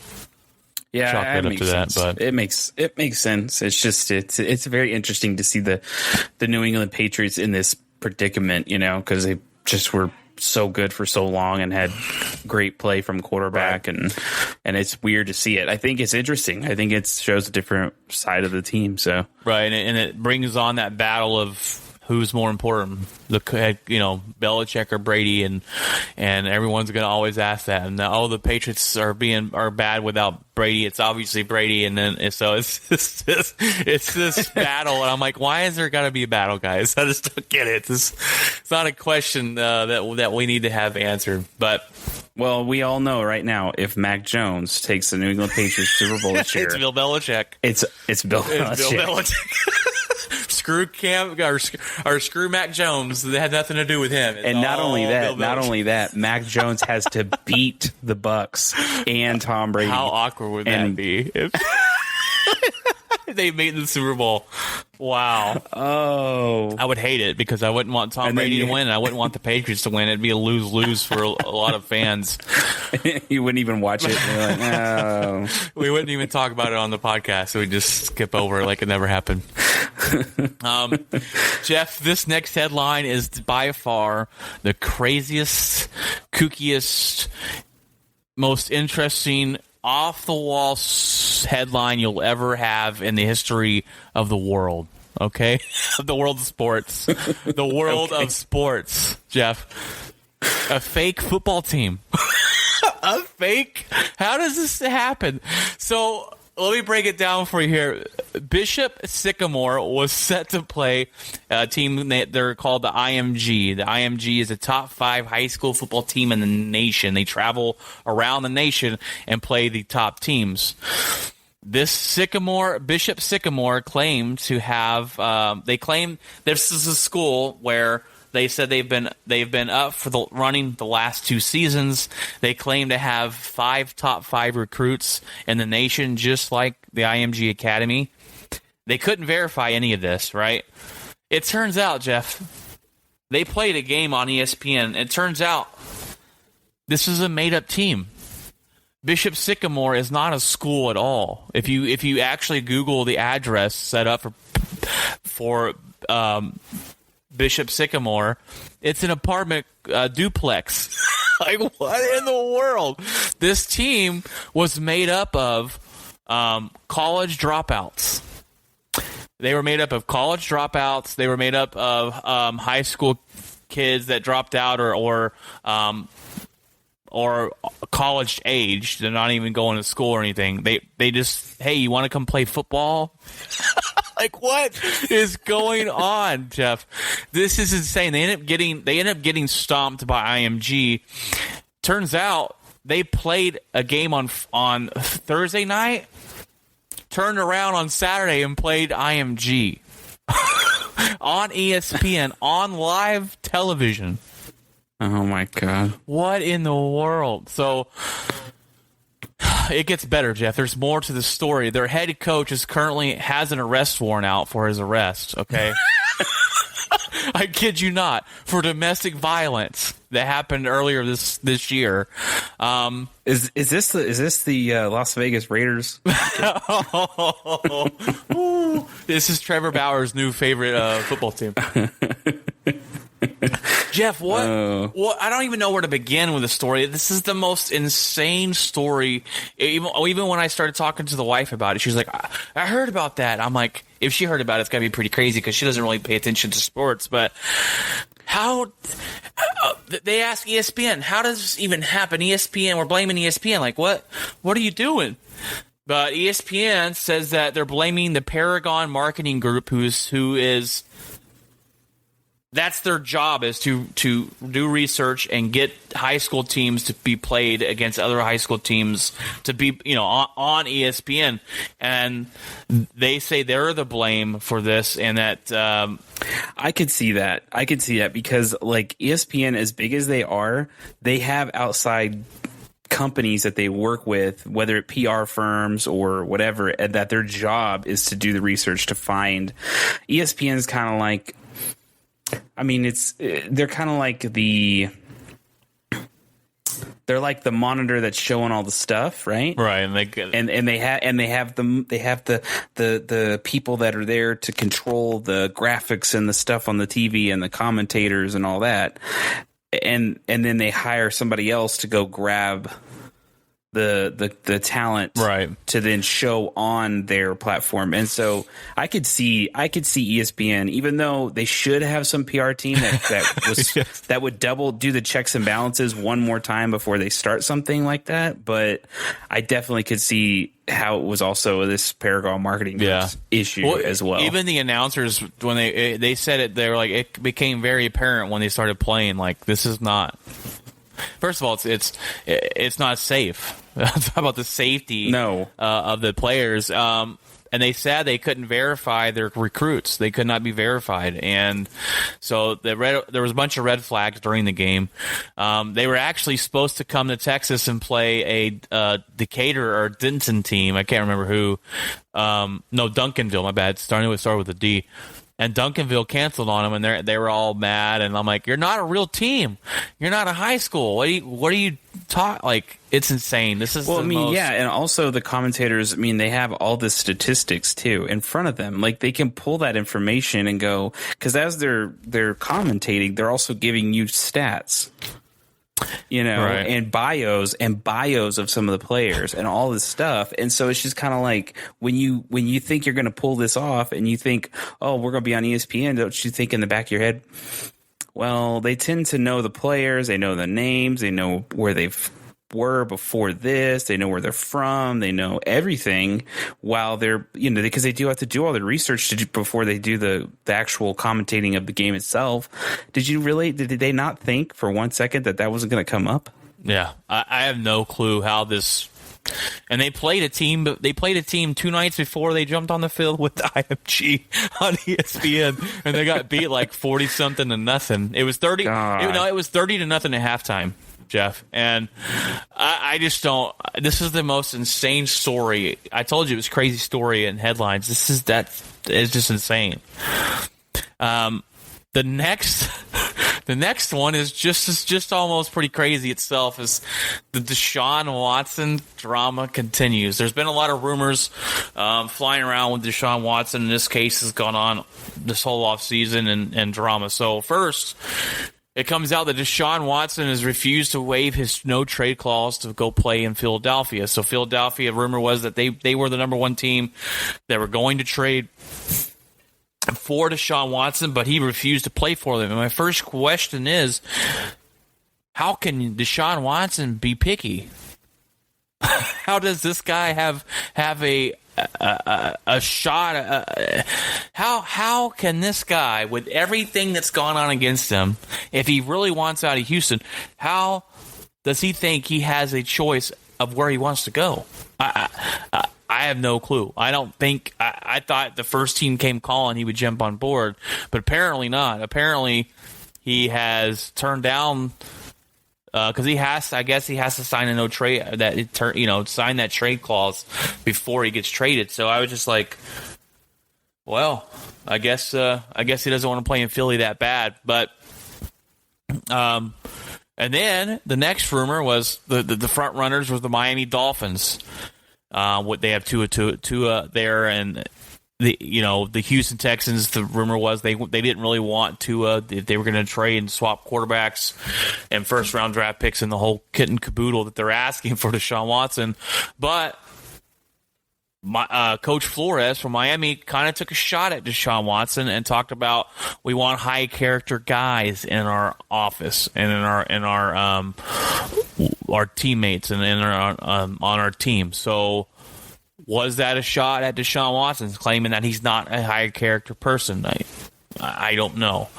yeah, it makes sense. It's just it's very interesting to see the New England Patriots in this predicament, you know, because they just were so good for so long and had great play from quarterback, right. and it's weird to see it. I think it's interesting. I think it shows a different side of the team. So right, and it brings on that battle of who's more important, Belichick or Brady, and everyone's going to always ask that. And the Patriots are bad without Brady. It's obviously Brady, and then so it's this battle. And I'm like, why is there got to be a battle, guys? I just don't get it. It's not a question that we need to have answered. But well, we all know right now, if Mac Jones takes the New England Patriots Super Bowl this year, it's Bill Belichick. It's Bill Belichick. It's Bill Belichick. Screw Cam or screw Mac Jones. That had nothing to do with him. And not only that, Mac Jones has to beat the Bucks and Tom Brady. How awkward would that be if they made the Super Bowl? Wow. Oh, I would hate it because I wouldn't want Tom Brady to win, and I wouldn't want the Patriots to win. It'd be a lose-lose for a lot of fans. You wouldn't even watch it. You're like, no. We wouldn't even talk about it on the podcast. So we'd just skip over it like it never happened. Jeff, this next headline is by far the craziest, kookiest, most interesting off-the-wall headline you'll ever have in the history of the world. Okay? The world of sports. The world of sports, Jeff. A fake football team. A fake? How does this happen? So let me break it down for you here. Bishop Sycamore was set to play a team they're called the IMG. The IMG is a top 5 high school football team in the nation. They travel around the nation and play the top teams. This Bishop Sycamore claimed to have. They claim this is a school where they said they've been up for running the last 2 seasons. They claim to have 5 top 5 recruits in the nation, just like the IMG Academy. They couldn't verify any of this, right? It turns out, Jeff, they played a game on ESPN. It turns out this is a made-up team. Bishop Sycamore is not a school at all. If you actually Google the address set up for Bishop Sycamore, it's an apartment duplex. Like, what in the world? This team was made up of college dropouts. They were made up of college dropouts. They were made up of high school kids that dropped out or college age. They're not even going to school or anything. They just, hey, you want to come play football? Like, what is going on, Jeff? This is insane. They end up getting stomped by IMG. Turns out they played a game on Thursday night, turned around on Saturday and played IMG on ESPN on live television. Oh my God! What in the world? So it gets better, Jeff. There's more to the story. Their head coach has an arrest warrant out for his arrest. Okay, I kid you not, for domestic violence that happened earlier this year. Is this the Las Vegas Raiders? This is Trevor Bauer's new favorite football team. Jeff, what? I don't even know where to begin with the story. This is the most insane story. Even when I started talking to the wife about it, she was like, I heard about that. I'm like, if she heard about it, it's got to be pretty crazy because she doesn't really pay attention to sports. But how they ask ESPN, how does this even happen? ESPN, we're blaming ESPN. Like, what are you doing? But ESPN says that they're blaming the Paragon Marketing Group, who is that's their job, is to do research and get high school teams to be played against other high school teams to be, on ESPN. And they say they're the blame for this, and that I could see that. Because, like, ESPN, as big as they are, they have outside companies that they work with, whether it PR firms or whatever, and that their job is to do the research to find. ESPN's kind of like, they're kind of like they're like the monitor that's showing all the stuff, right? Right, and they have the people that are there to control the graphics and the stuff on the TV and the commentators and all that, and then they hire somebody else to go grab the talent, right, to then show on their platform. And so I could see ESPN, even though they should have some PR team that would do the checks and balances one more time before they start something like that. But I definitely could see how it was also this Paragon Marketing issue as well. Even the announcers, when they said it, they were like, it became very apparent when they started playing, like, this is not. First of all, it's not safe. How about the safety of the players? And they said they couldn't verify their recruits. They could not be verified. And so there was a bunch of red flags during the game. They were actually supposed to come to Texas and play a Decatur or Denton team. I can't remember who. No, Duncanville, my bad. Started with a D. And Duncanville canceled on them, and they were all mad. And I'm like, you're not a real team. You're not a high school. What are you talking? Like, it's insane. This is and also the commentators. They have all the statistics too in front of them. Like, they can pull that information and go, because as they're commentating, they're also giving you stats. Right. and bios of some of the players and all this stuff. And so it's just kind of like when you think you're going to pull this off and you think, oh, we're going to be on ESPN, don't you think in the back of your head, well, they tend to know the players, they know the names, they know where they've were before this, they know where they're from, they know everything, while they're because they do have to do all the research before they do the actual commentating of the game itself. Did they not think for 1 second that wasn't going to come up? Yeah, I have no clue how this. And they played a team 2 nights before they jumped on the field with the IMG on ESPN, and they got beat like 40-something to nothing. It was 30. It was 30 to nothing at halftime, Jeff. And I just don't. This is the most insane story. I told you it was crazy story in headlines. It's just insane. The next one is just almost pretty crazy itself. Is the Deshaun Watson drama continues. There's been a lot of rumors flying around with Deshaun Watson. In this case, has gone on this whole offseason and drama. So first, it comes out that Deshaun Watson has refused to waive his no trade clause to go play in Philadelphia. So Philadelphia, rumor was that they were the number one team that were going to trade for Deshaun Watson, but he refused to play for them. And my first question is, how can Deshaun Watson be picky? How does this guy have a shot? How can this guy, with everything that's gone on against him, if he really wants out of Houston, how does he think he has a choice of where he wants to go? I have no clue. I don't think. I thought the first team came calling, he would jump on board, but apparently not. Apparently, he has turned down because he has. I guess he has to sign a no trade sign that trade clause before he gets traded. So I was just like, well, I guess he doesn't want to play in Philly that bad. But and then the next rumor was the front runners were the Miami Dolphins. What they have Tua there, and the Houston Texans. The rumor was they didn't really want Tua. They were going to trade and swap quarterbacks and first round draft picks and the whole kit and caboodle that they're asking for Deshaun Watson. But Coach Flores from Miami kind of took a shot at Deshaun Watson and talked about, we want high character guys in our office and in our teammates and on our team. So was that a shot at Deshaun Watson, claiming that he's not a high character person? I don't know.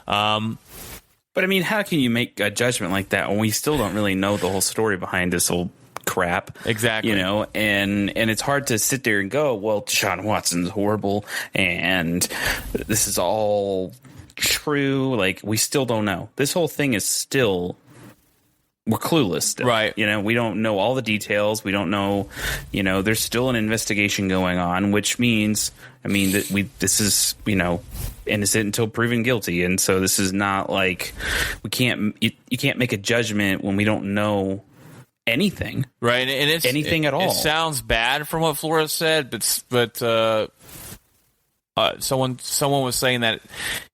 But I mean, how can you make a judgment like that when we still don't really know the whole story behind this whole crap? Exactly. And it's hard to sit there and go, well, Deshaun Watson's horrible and this is all true. Like, we still don't know. This whole thing is still, we're clueless still. Right. We don't know all the details. We don't know, there's still an investigation going on, which means, that this is, innocent until proven guilty. And so this is not like you can't make a judgment when we don't know anything, right? And it's anything at all. It sounds bad from what Flores said, but someone was saying that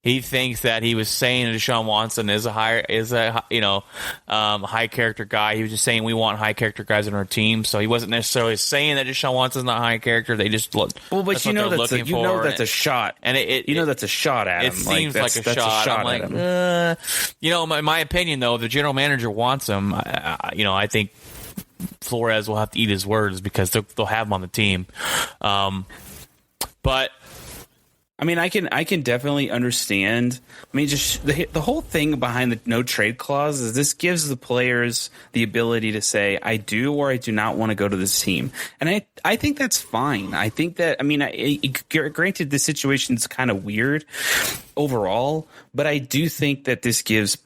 he thinks that he was saying Deshaun Watson is a high character guy. He was just saying we want high character guys on our team, so he wasn't necessarily saying that Deshaun Watson's not high character. They just look. Well, but that's a shot, and that's a shot at him. It seems like a shot. I'm like, in my opinion, though, if the general manager wants him, I think Flores will have to eat his words because they'll have him on the team. But I can definitely understand. Just the whole thing behind the no trade clause is this gives the players the ability to say, I do or I do not want to go to this team. And I think that's fine. I think that, granted, the situation's kind of weird overall, but I do think that this gives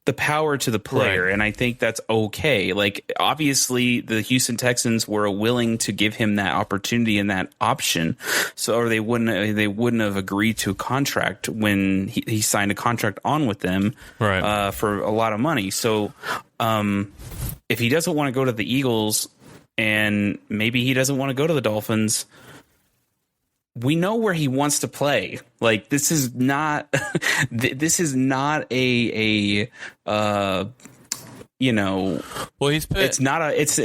the power to the player, right. And I think that's okay. Like, obviously, the Houston Texans were willing to give him that opportunity and that option, or they wouldn't have agreed to a contract when he signed a contract on with them, right. For a lot of money. So, if he doesn't want to go to the Eagles, and maybe he doesn't want to go to the Dolphins, we know where he wants to play. Like, this is not a Well, he's it's not a it's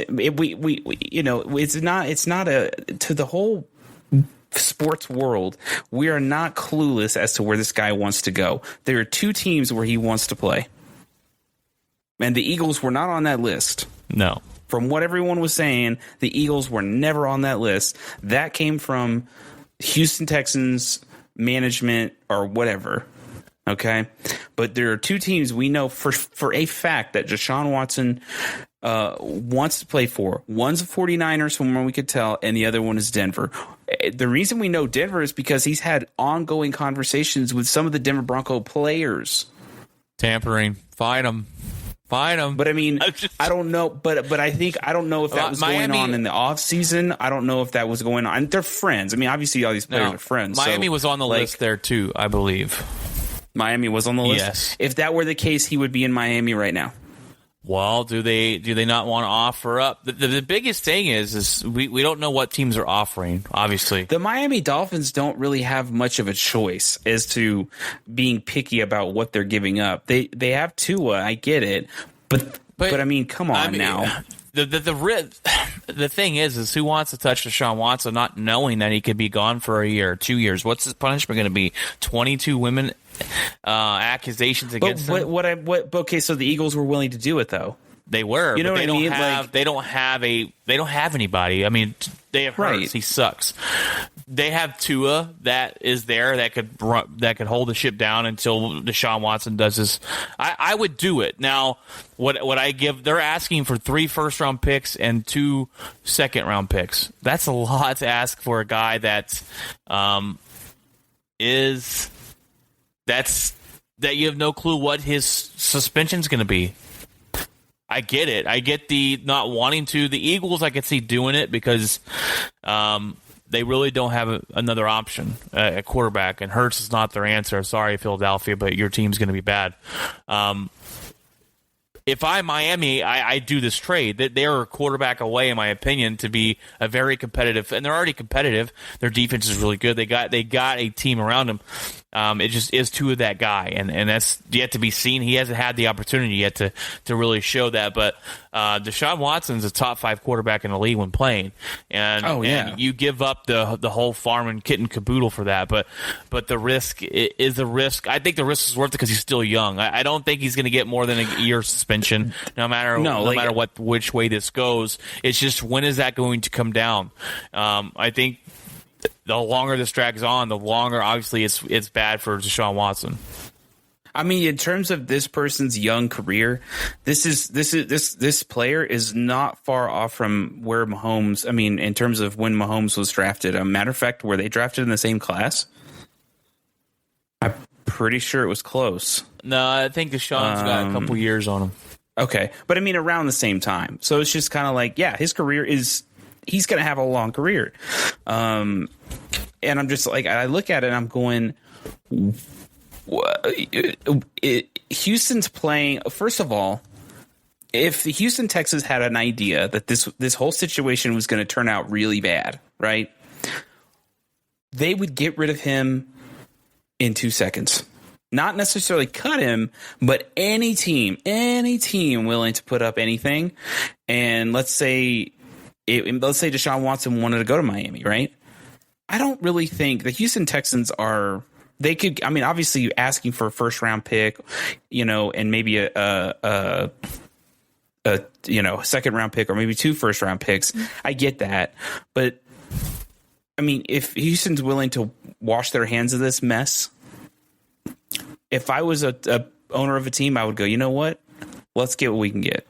not a to the whole sports world. We are not clueless as to where this guy wants to go. There are two teams where he wants to play, and the Eagles were not on that list. No. From what everyone was saying, the Eagles were never on that list. That came from Houston Texans management or whatever. Okay. But there are two teams we know for a fact that Deshaun Watson wants to play for. One's the 49ers, from what we could tell, and the other one is Denver. The reason we know Denver is because he's had ongoing conversations with some of the Denver Bronco players. Tampering. Fight him. But I mean, I don't know. But I don't know if that was going on in the off season. I don't know if that was going on. They're friends. I mean, obviously all these players are friends. Miami was on the list there too, I believe. Miami was on the list. Yes. If that were the case, he would be in Miami right now. Well, do they not want to offer up? The biggest thing is we don't know what teams are offering, obviously. The Miami Dolphins don't really have much of a choice as to being picky about what they're giving up. They have Tua, I get it, but I mean, come on now. The thing is who wants to touch Deshaun Watson not knowing that he could be gone for a year, 2 years? What's his punishment going to be? 22 women accusations against him? Okay, so the Eagles were willing to do it though. They were, you know but what I mean? They don't have anybody. I mean, they have Hurts. Right. He sucks. They have Tua that is there that could hold the ship down until Deshaun Watson does this. I would do it. Now, what I give? They're asking for 3 first-round picks and 2 second-round picks. That's a lot to ask for a guy that that you have no clue what his suspension's going to be. I get it. I get the not wanting to. The Eagles, I could see doing it because they really don't have another option at quarterback, and Hurts is not their answer. Sorry, Philadelphia, but your team's going to be bad. If I'm Miami, I do this trade. They're a quarterback away, in my opinion, to be a very competitive, and they're already competitive. Their defense is really good. They got a team around them. It just is Tua of that guy, and that's yet to be seen. He hasn't had the opportunity yet to really show that. But Deshaun Watson's a top 5 quarterback in the league when playing, and you give up the whole farm and kit and caboodle for that. But the risk is the risk. I think the risk is worth it because he's still young. I don't think he's going to get more than a year suspension, no matter which way this goes. It's just, when is that going to come down? I think the longer this drags on, the longer obviously it's bad for Deshaun Watson. I mean, in terms of this person's young career, this player is not far off from where Mahomes. I mean, in terms of when Mahomes was drafted. A matter of fact, were they drafted in the same class? I'm pretty sure it was close. No, I think Deshaun's got a couple years on him. Okay, but I mean around the same time. So it's just kind of like, yeah, his career he's going to have a long career. And I'm just like, I look at it and I'm going, Houston's playing. First of all, if the Houston Texans had an idea that this whole situation was going to turn out really bad, right? They would get rid of him in 2 seconds. Not necessarily cut him, but any team willing to put up anything. And let's say Deshaun Watson wanted to go to Miami, right? I don't really think the Houston Texans are. They could. I mean, obviously, asking for a first round pick, and maybe a second round pick, or maybe 2 first round picks. I get that, but I mean, if Houston's willing to wash their hands of this mess, if I was a owner of a team, I would go, you know what? Let's get what we can get.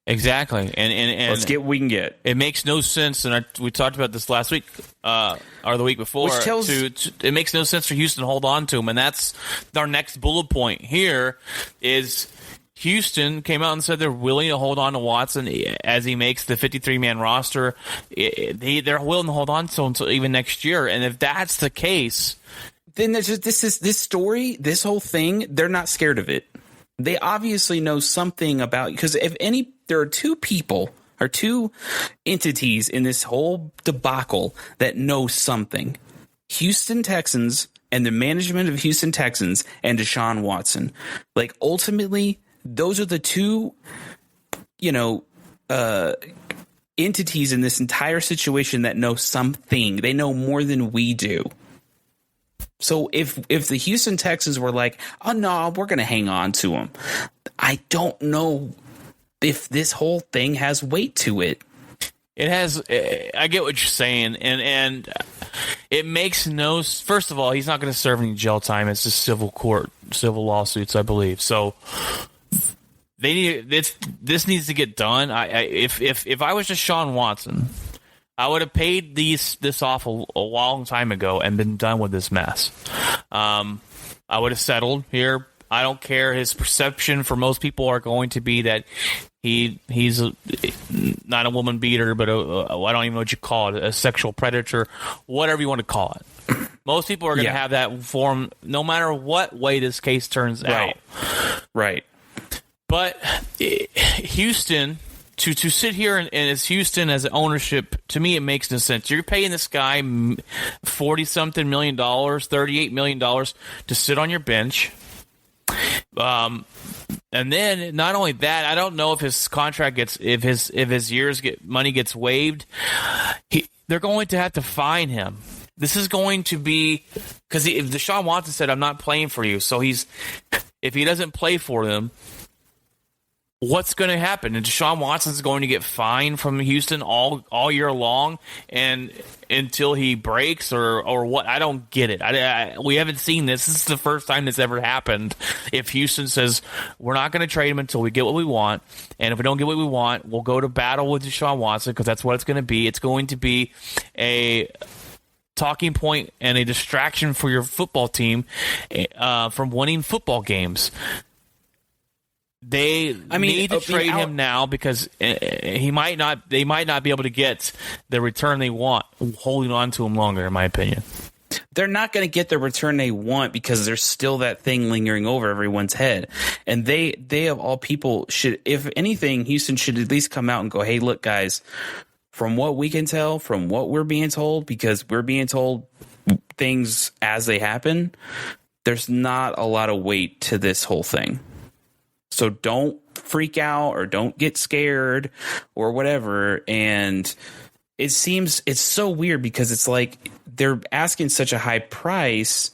Exactly, and let's get what we can get. It makes no sense, and we talked about this last week or the week before. It makes no sense for Houston to hold on to him, and that's our next bullet point here. Is Houston came out and said they're willing to hold on to Watson as he makes the 53-man roster. They're willing to hold on to him until even next year, and if that's the case, then there's just this story, this whole thing. They're not scared of it. They obviously know something about, because there are 2 people or 2 entities in this whole debacle that know something. Houston Texans and the management of Houston Texans and Deshaun Watson. Like, ultimately, those are the 2 entities in this entire situation that know something. They know more than we do. So if the Houston Texans were like, oh, no, we're going to hang on to him, I don't know if this whole thing has weight to it. It has. I get what you're saying, and it makes no. First of all, he's not going to serve any jail time. It's just civil lawsuits, I believe. So they need this needs to get done. If I was just Deshaun Watson, I would have paid this off a long time ago and been done with this mess. I would have settled here. I don't care. His perception for most people are going to be that he's not a woman beater, but I don't even know what you call it, a sexual predator, whatever you want to call it. Most people are going to have that form no matter what way this case turns out. Right. But Houston... To sit here and as Houston as an ownership, to me, it makes no sense. You're paying this guy $40-something million, $38 million to sit on your bench. And then not only that, I don't know if his contract if his money gets waived. They're going to have to fine him. This is going to be because if Deshaun Watson said, "I'm not playing for you," so if he doesn't play for them. What's going to happen? And Deshaun Watson's going to get fined from Houston all year long, and until he breaks or what? I don't get it. We haven't seen this. This is the first time this ever happened. If Houston says we're not going to trade him until we get what we want, and if we don't get what we want, we'll go to battle with Deshaun Watson because that's what it's going to be. It's going to be a talking point and a distraction for your football team from winning football games. They need to trade him now because they might not be able to get the return they want holding on to him longer, in my opinion. They're not going to get the return they want because there's still that thing lingering over everyone's head. And they of all people should, if anything, Houston should at least come out and go, hey, look, guys, from what we can tell, from what we're being told, because we're being told things as they happen, there's not a lot of weight to this whole thing. So don't freak out or don't get scared or whatever. And it seems it's so weird because it's like they're asking such a high price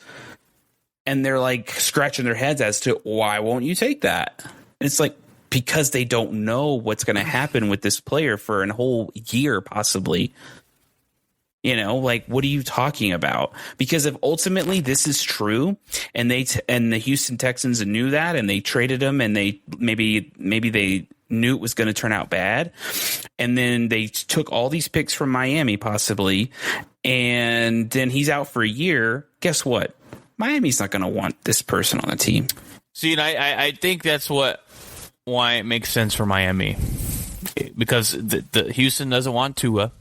and they're like scratching their heads as to why won't you take that? And it's like because they don't know what's going to happen with this player for a whole year, possibly. Like, what are you talking about? Because if ultimately this is true and the Houston Texans knew that and they traded him and they maybe they knew it was going to turn out bad. And then they took all these picks from Miami, possibly. And then he's out for a year. Guess what? Miami's not going to want this person on the team. See, and I think that's why it makes sense for Miami. Because the Houston doesn't want Tua.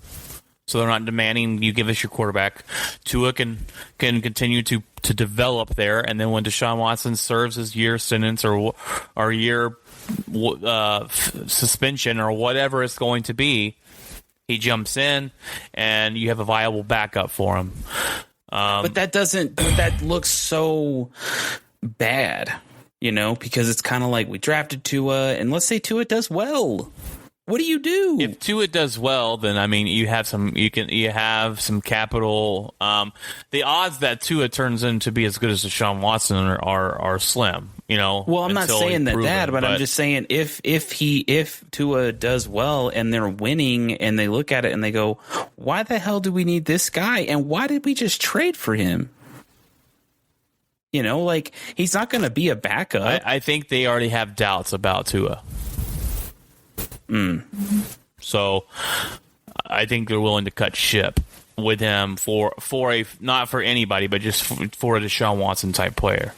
So they're not demanding you give us your quarterback. Tua can continue to develop there, and then when Deshaun Watson serves his year sentence or year suspension or whatever it's going to be, he jumps in, and you have a viable backup for him. But that looks so bad, because it's kind of like we drafted Tua, and let's say Tua does well. What do you do? If Tua does well, then you have some capital. The odds that Tua turns into be as good as Deshaun Watson are slim. Well, I'm not saying but I'm just saying if Tua does well and they're winning and they look at it and they go, why the hell do we need this guy and why did we just trade for him? Like he's not going to be a backup. I think they already have doubts about Tua. So I think they're willing to cut ship with him for a not for anybody, but just for a Deshaun Watson type player.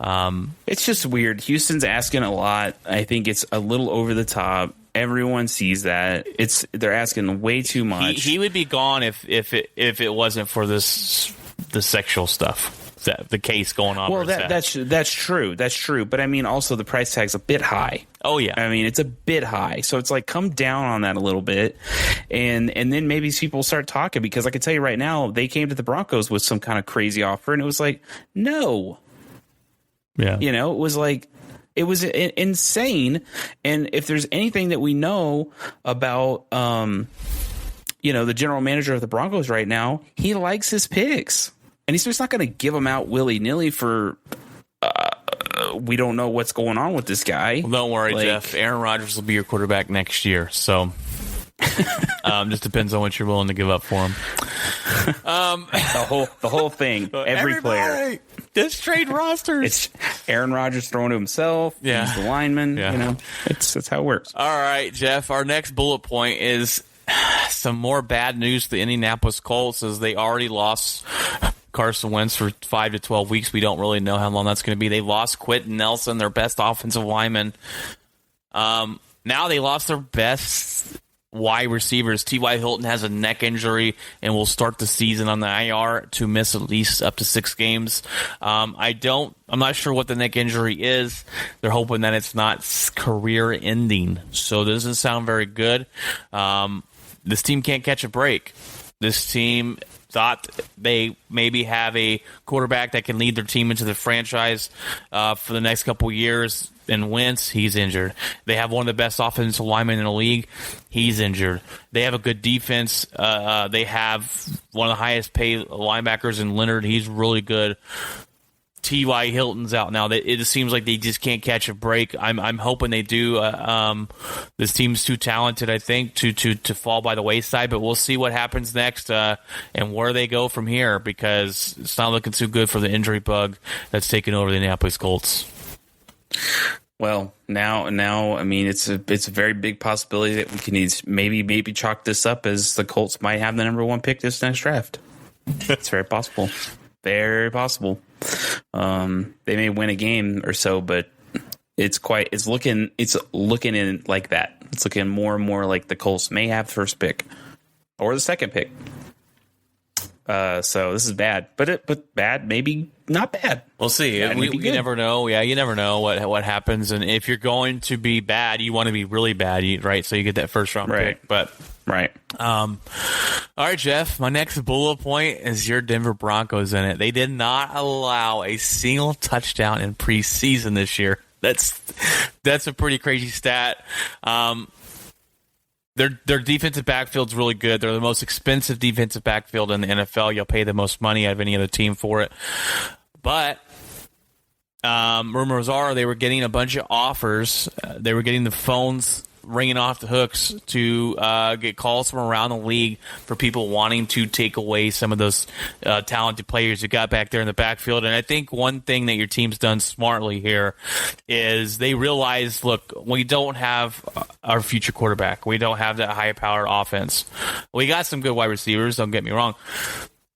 It's just weird. Houston's asking a lot. I think it's a little over the top. Everyone sees that. They're asking way too much. He would be gone if it wasn't for the sexual stuff. The case going on. Well, that's true. That's true. But I mean, also the price tag's a bit high. Oh yeah. I mean, it's a bit high. So it's like come down on that a little bit, and then maybe people start talking because I can tell you right now they came to the Broncos with some kind of crazy offer, and it was like no. Yeah. It was like It was insane. And if there's anything that we know about, the general manager of the Broncos right now, he likes his picks. And he's just not going to give them out willy-nilly for we don't know what's going on with this guy. Well, don't worry, Jeff. Aaron Rodgers will be your quarterback next year. So just depends on what you're willing to give up for him. The whole thing, every player. Just trade rosters. It's Aaron Rodgers throwing to himself. Yeah. He's the lineman. Yeah. That's how it works. All right, Jeff. Our next bullet point is some more bad news to the Indianapolis Colts, as they already lost Carson Wentz for 5 to 12 weeks. We don't really know how long that's going to be. They lost Quentin Nelson, their best offensive lineman. Now they lost their best wide receivers. T.Y. Hilton has a neck injury and will start the season on the IR to miss at least up to 6 games. I'm not sure what the neck injury is. They're hoping that it's not career ending. So this doesn't sound very good. This team can't catch a break. This team thought they maybe have a quarterback that can lead their team into the franchise for the next couple years. And Wentz, he's injured. They have one of the best offensive linemen in the league. He's injured. They have a good defense. They have one of the highest paid linebackers in Leonard. He's really good. T.Y. Hilton's out now. It just seems like they just can't catch a break. I'm hoping they do. This team's too talented, I think, to fall by the wayside. But we'll see what happens next and where they go from here, because it's not looking too good for the injury bug that's taken over the Indianapolis Colts. Well, now, I mean, it's a very big possibility that we can maybe chalk this up as the Colts might have the number 1 pick this next draft. It's very possible. Very possible. They may win a game or so, but it's looking in like that. It's looking more and more like the Colts may have the first pick or the second pick. So this is bad, but bad, maybe not bad. We'll see. You never know. Yeah, you never know what happens. And if you're going to be bad, you want to be really bad, right? So you get that first round pick. But right. All right, Jeff. My next bullet point is your Denver Broncos in it. They did not allow a single touchdown in preseason this year. That's a pretty crazy stat. Their defensive backfield's really good. They're the most expensive defensive backfield in the NFL. You'll pay the most money out of any other team for it. But rumors are they were getting a bunch of offers. They were getting the phones ringing off the hooks to get calls from around the league for people wanting to take away some of those talented players you got back there in the backfield. And I think one thing that your team's done smartly here is they realize, look, we don't have our future quarterback. We don't have that high-powered offense. We got some good wide receivers, don't get me wrong.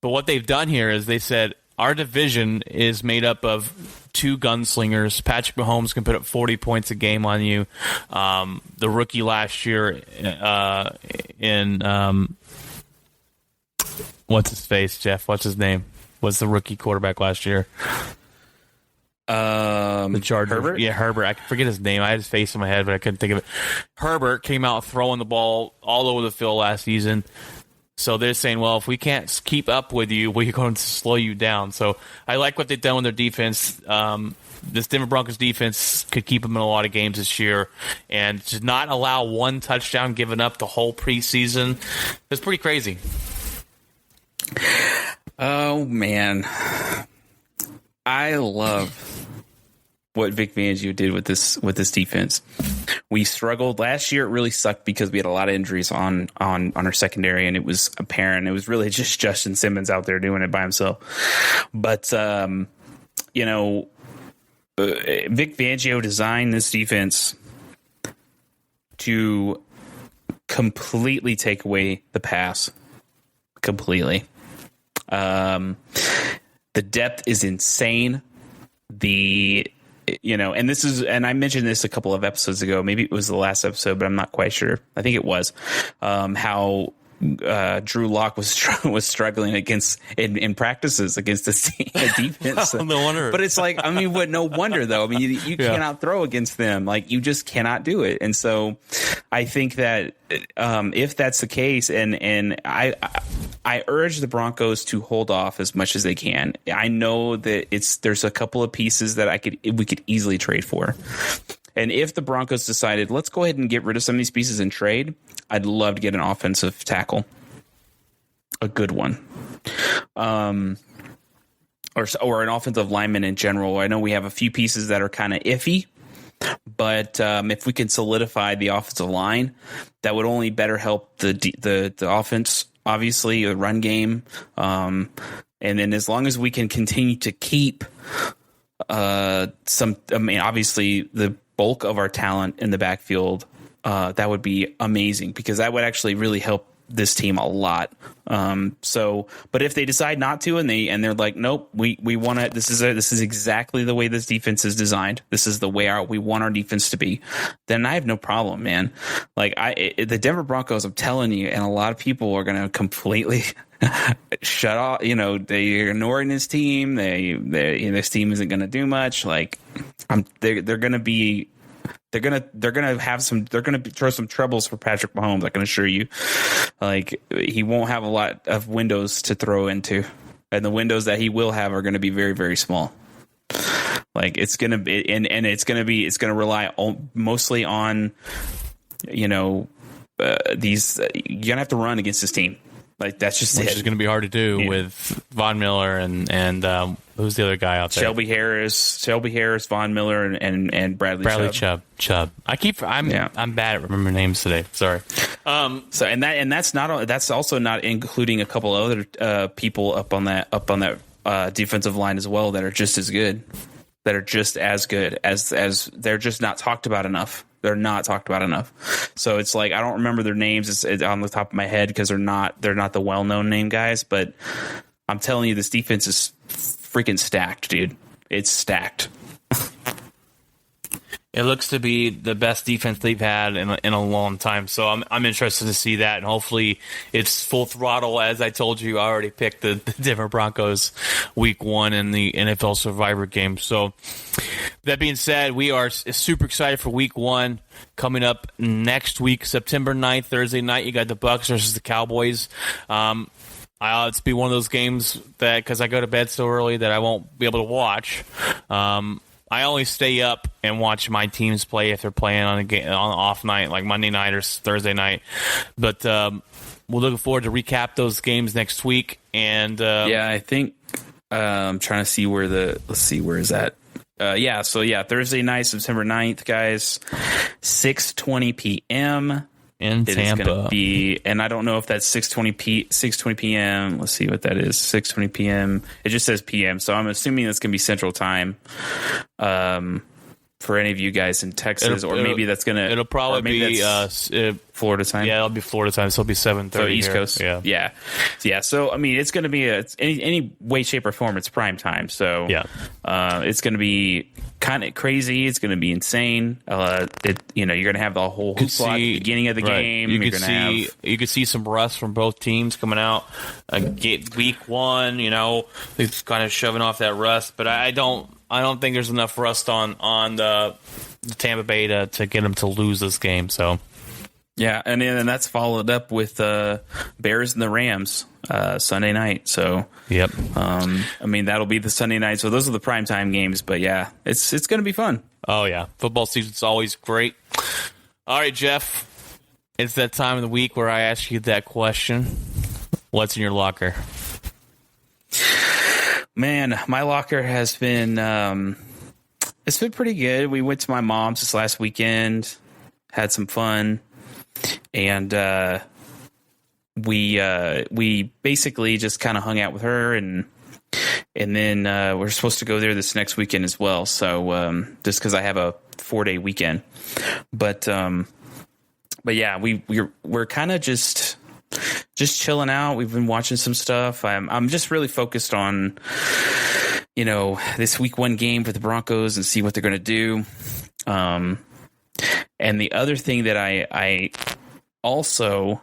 But what they've done here is they said, our division is made up of 2 gunslingers. Patrick Mahomes can put up 40 points a game on you. The rookie last year in what's his face, Jeff? What's his name? What's the rookie quarterback last year? The Chargers. Herbert? Yeah, Herbert. I forget his name. I had his face in my head, but I couldn't think of it. Herbert came out throwing the ball all over the field last season. So they're saying, well, if we can't keep up with you, we're going to slow you down. So I like what they've done with their defense. This Denver Broncos defense could keep them in a lot of games this year. And to not allow 1 touchdown given up the whole preseason, that's pretty crazy. Oh, man. I love what Vic Fangio did with this defense. We struggled last year. It really sucked because we had a lot of injuries on our secondary, and it was apparent. It was really just Justin Simmons out there doing it by himself. But Vic Fangio designed this defense to completely take away the pass. Completely. The depth is insane. And I mentioned this a couple of episodes ago. Maybe it was the last episode, but I'm not quite sure. I think it was how Drew Lock was struggling in practices against the defense. No wonder. But it's like, no wonder though. You cannot throw against them. Like, you just cannot do it. And so I think that if that's the case, and I urge the Broncos to hold off as much as they can. I know that there's a couple of pieces that we could easily trade for. And if the Broncos decided, let's go ahead and get rid of some of these pieces and trade, I'd love to get an offensive tackle, a good one, or an offensive lineman in general. I know we have a few pieces that are kind of iffy, but if we can solidify the offensive line, that would only better help the offense. Obviously, a run game, and then as long as we can continue to keep obviously the bulk of our talent in the backfield, that would be amazing, because that would actually really help this team a lot. But if they decide not to, and they're like, nope, we want to. This is exactly the way this defense is designed. This is the way we want our defense to be. Then I have no problem, man. Like the Denver Broncos, I'm telling you, and a lot of people are going to completely shut off. They're ignoring this team. This team isn't going to do much. Like they're going to be. They're gonna throw some troubles for Patrick Mahomes. I can assure you. Like, he won't have a lot of windows to throw into, and the windows that he will have are going to be very, very small. Like, it's gonna be, and it's gonna rely mostly on, these. You're gonna have to run against this team. Like, that's just Which it. is going to be hard to do with Von Miller and who's the other guy out there? Shelby Harris, Von Miller, and Bradley Chubb. I'm bad at remembering names today. Sorry. That's also not including a couple other people up on that defensive line as well that are just as good. That are just as good as they're just not talked about enough. They're not talked about enough. So it's like, I don't remember their names it's on the top of my head because they're not the well-known name guys, but I'm telling you, this defense is freaking stacked, dude. It's stacked. It looks to be the best defense they've had in a long time. So I'm interested to see that, and hopefully it's full throttle. As I told you, I already picked the Denver Broncos Week 1 in the NFL Survivor game. So that being said, we are super excited for Week 1 coming up next week, September 9th, Thursday night. You got the Bucs versus the Cowboys. It's be one of those games that, because I go to bed so early, that I won't be able to watch. I only stay up and watch my teams play if they're playing on an off night, like Monday night or Thursday night. But we're looking forward to recap those games next week. And I think I'm trying to see where is that? Thursday night, September 9th, guys, 6:20 p.m. in Tampa. It's going to be, and I don't know if that's 6:20 p.m. Let's see what that is. 6:20 p.m. It just says p.m. So I'm assuming that's going to be Central Time. For any of you guys in Texas, maybe that's going to. It'll probably be Florida time. Yeah, it'll be Florida time. So it'll be 7:30. So East Coast. Yeah. So I mean, it's going to be any way, shape, or form. It's prime time. So it's going to be kind of crazy. It's going to be insane. You're going to have the whole hoopla at the beginning of the game. You could see some rust from both teams coming out. Week 1, it's kind of shoving off that rust, but I don't think there's enough rust on the Tampa Bay to get them to lose this game. So yeah, and then that's followed up with Bears and the Rams Sunday night. So yep. That'll be the Sunday night. So those are the primetime games. But yeah, it's going to be fun. Oh yeah, football season's always great. All right, Jeff, it's that time of the week where I ask you that question. What's in your locker? Man, my locker has been it's been pretty good. We went to my mom's this last weekend, had some fun, and we basically just kind of hung out with her, and then we're supposed to go there this next weekend as well. So just because I have a 4-day weekend, but yeah, we're kind of just chilling out. We've been watching some stuff. I'm just really focused on, this week 1 game for the Broncos and see what they're going to do. And the other thing that I also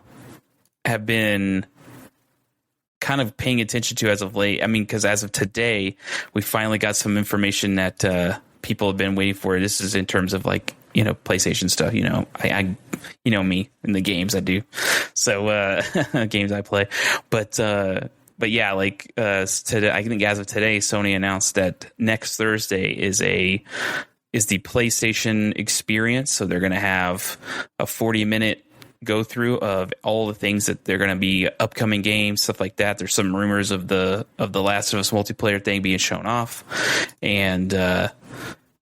have been kind of paying attention to as of late, because as of today, we finally got some information that people have been waiting for. This is in terms of PlayStation stuff. you know me in the games I do. So games I play, but yeah, like today, I think as of today, Sony announced that next Thursday is the PlayStation experience. So they're going to have a 40-minute go through of all the things that they're going to be upcoming games, stuff like that. There's some rumors of the Last of Us multiplayer thing being shown off, and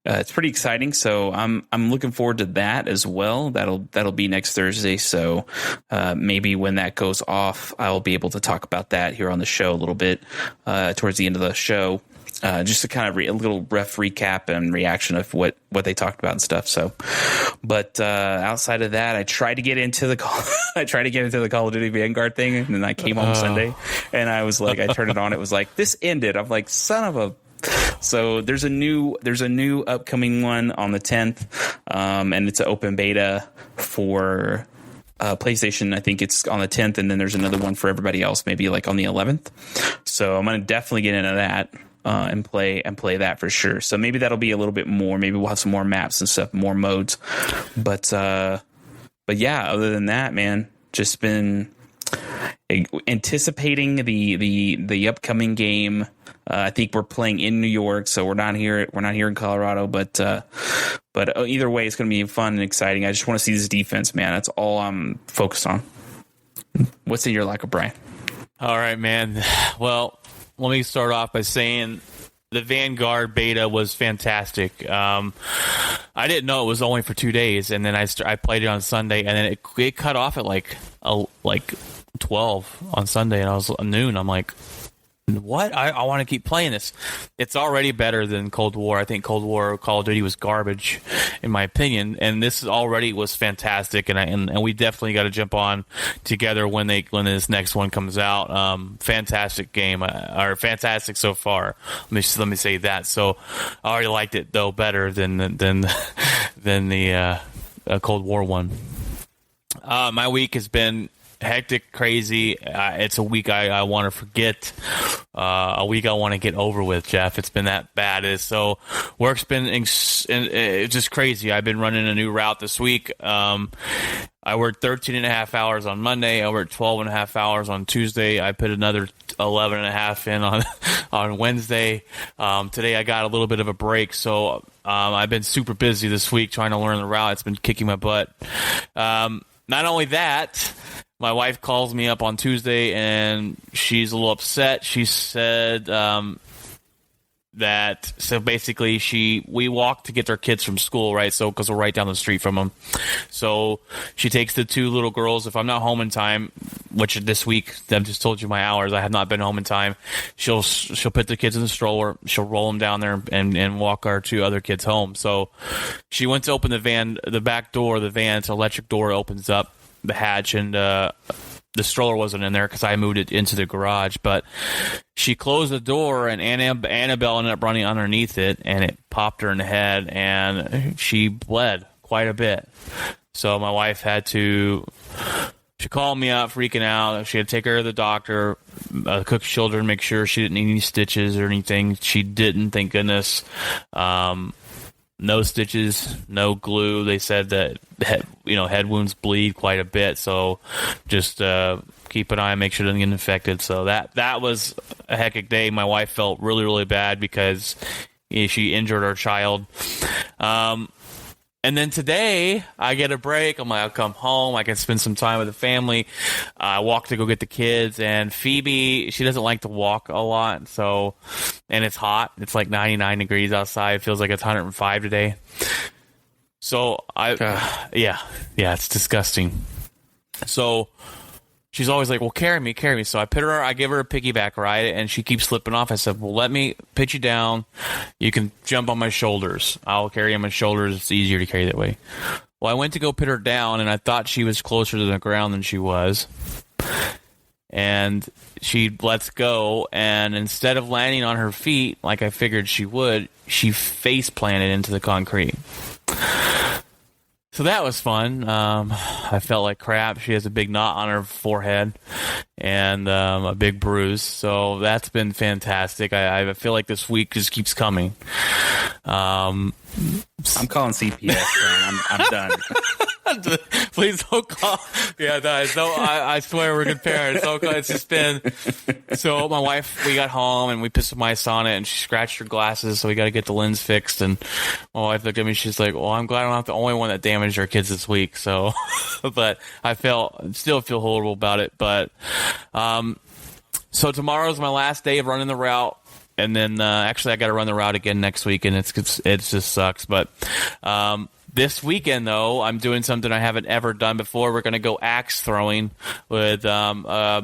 it's pretty exciting. So I'm looking forward to that as well. That'll be next Thursday. So maybe when that goes off, I'll be able to talk about that here on the show a little bit towards the end of the show. Just to kind of a little rough recap and reaction of what they talked about and stuff. So, but outside of that, I tried to get into the Call of Duty Vanguard thing, and then I came home Sunday, and I was like, I turned it on. It was like, this ended. I'm like, son of a. So there's a new upcoming one on the 10th, and it's an open beta for PlayStation. I think it's on the 10th, and then there's another one for everybody else, maybe like on the 11th. So I'm gonna definitely get into that. And play that for sure. So maybe that'll be a little bit more. Maybe we'll have some more maps and stuff, more modes. But yeah, other than that, man, just been anticipating the upcoming game. I think we're playing in New York, so we're not here in Colorado. But either way, it's going to be fun and exciting. I just want to see this defense, man. That's all I'm focused on. What's in your locker, Brian? All right, man. Well, let me start off by saying the Vanguard beta was fantastic. I didn't know it was only for 2 days, and then I played it on Sunday, and then it cut off at like 12 on Sunday, and I was noon. I'm like, what? I want to keep playing this. It's already better than Cold War. I think Cold War Call of Duty was garbage, in my opinion, and this already was fantastic. And we definitely got to jump on together when this next one comes out. Fantastic game, or fantastic so far. Let me say that. So I already liked it though better than the Cold War one. My week has been hectic, crazy. It's a week I want to forget. A week I want to get over with, Jeff. It's been that bad. So work's been it's just crazy. I've been running a new route this week. I worked 13 and a half hours on Monday. I worked 12 and a half hours on Tuesday. I put another 11 and a half in on Wednesday. Today I got a little bit of a break. So I've been super busy this week trying to learn the route. It's been kicking my butt. Not only that, my wife calls me up on Tuesday, and she's a little upset. She said so basically we walk to get their kids from school, right? So because we're right down the street from them. So she takes the two little girls. If I'm not home in time, which this week I've just told you my hours, I have not been home in time. She'll put the kids in the stroller. She'll roll them down there and walk our two other kids home. So she went to open the back door of the van. It's an electric door, opens up the hatch, and the stroller wasn't in there because I moved it into the garage. But she closed the door, and Annabelle ended up running underneath it, and it popped her in the head, and she bled quite a bit. So my wife she called me up freaking out. She had to take her to the doctor, cook children, make sure she didn't need any stitches or anything. She didn't, thank goodness. No stitches, no glue. They said that head wounds bleed quite a bit, so just keep an eye and make sure it doesn't get infected. So that was a hectic day. My wife felt really, really bad because she injured our child. And then today, I get a break. I'm like, I'll come home. I can spend some time with the family. I walk to go get the kids. And Phoebe, she doesn't like to walk a lot. And it's hot. It's like 99 degrees outside. It feels like it's 105 today. So, yeah, it's disgusting. So, she's always like, well, carry me. So I give her a piggyback ride, and she keeps slipping off. I said, well, let me pitch you down. You can jump on my shoulders. I'll carry on my shoulders. It's easier to carry that way. Well, I went to go put her down, and I thought she was closer to the ground than she was. And she lets go, and instead of landing on her feet like I figured she would, she face planted into the concrete. So that was fun. I felt like crap. She has a big knot on her forehead and a big bruise. So that's been fantastic. I feel like this week just keeps coming. I'm calling CPS, man. I'm done. Please don't call. Yeah, guys. No, I swear we're good parents. Don't call. It's just been. So my wife, we got home and we pissed my son it, and she scratched her glasses, so we got to get the lens fixed. And my wife looked at me. She's like, "Well, I'm glad I'm not the only one that damaged our kids this week." So, but I still feel horrible about it. But, so tomorrow's my last day of running the route. And then, actually, I got to run the route again next week, and it just sucks. But this weekend, though, I'm doing something I haven't ever done before. We're going to go axe throwing with a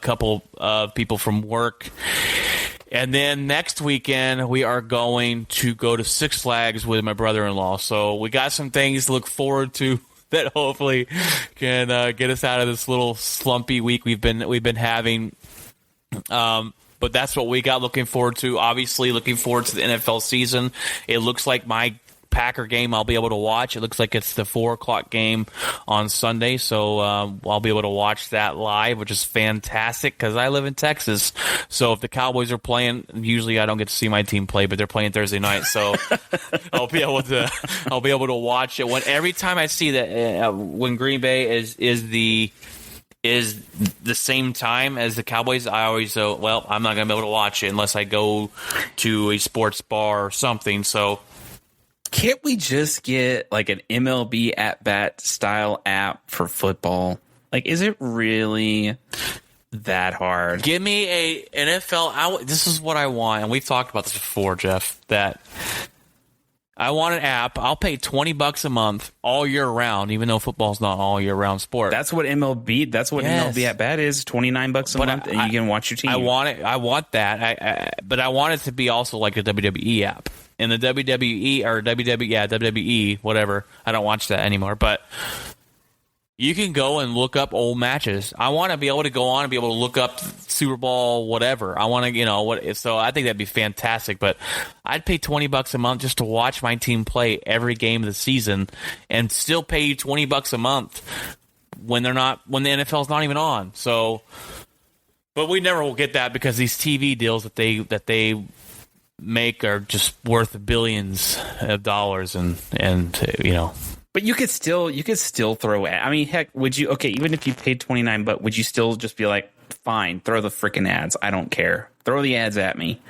couple of people from work. And then next weekend, we are going to go to Six Flags with my brother-in-law. So we got some things to look forward to that hopefully can get us out of this little slumpy week we've been having. But that's what we got looking forward to. Obviously, looking forward to the NFL season. It looks like my Packer game I'll be able to watch. It looks like it's the 4 o'clock game on Sunday, so I'll be able to watch that live, which is fantastic because I live in Texas. So if the Cowboys are playing, usually I don't get to see my team play, but they're playing Thursday night, so I'll be able to watch it. Every time I see that when Green Bay is the same time as the Cowboys, I always go, well, I'm not going to be able to watch it unless I go to a sports bar or something. So can't we just get like an MLB at-bat style app for football? Like, is it really that hard? Give me a NFL. This is what I want, and we've talked about this before, Jeff, that I want an app. I'll pay $20 a month all year round, even though football's not all year round sport. That's what MLB. That's what MLB at bat is. $29 a month, and you can watch your team. I want it. I want that. But I want it to be also like the WWE app. And the WWE, whatever. I don't watch that anymore. But you can go and look up old matches. I want to be able to go on and be able to look up Super Bowl, whatever. I want to, so I think that'd be fantastic. But I'd pay $20 a month just to watch my team play every game of the season, and still pay you $20 a month when the NFL's not even on. So, but we never will get that because these TV deals that they make are just worth billions of dollars, and. But you could still throw at. I mean, heck, would you? Okay, even if you paid $29, but would you still just be like, fine, throw the freaking ads? I don't care. Throw the ads at me.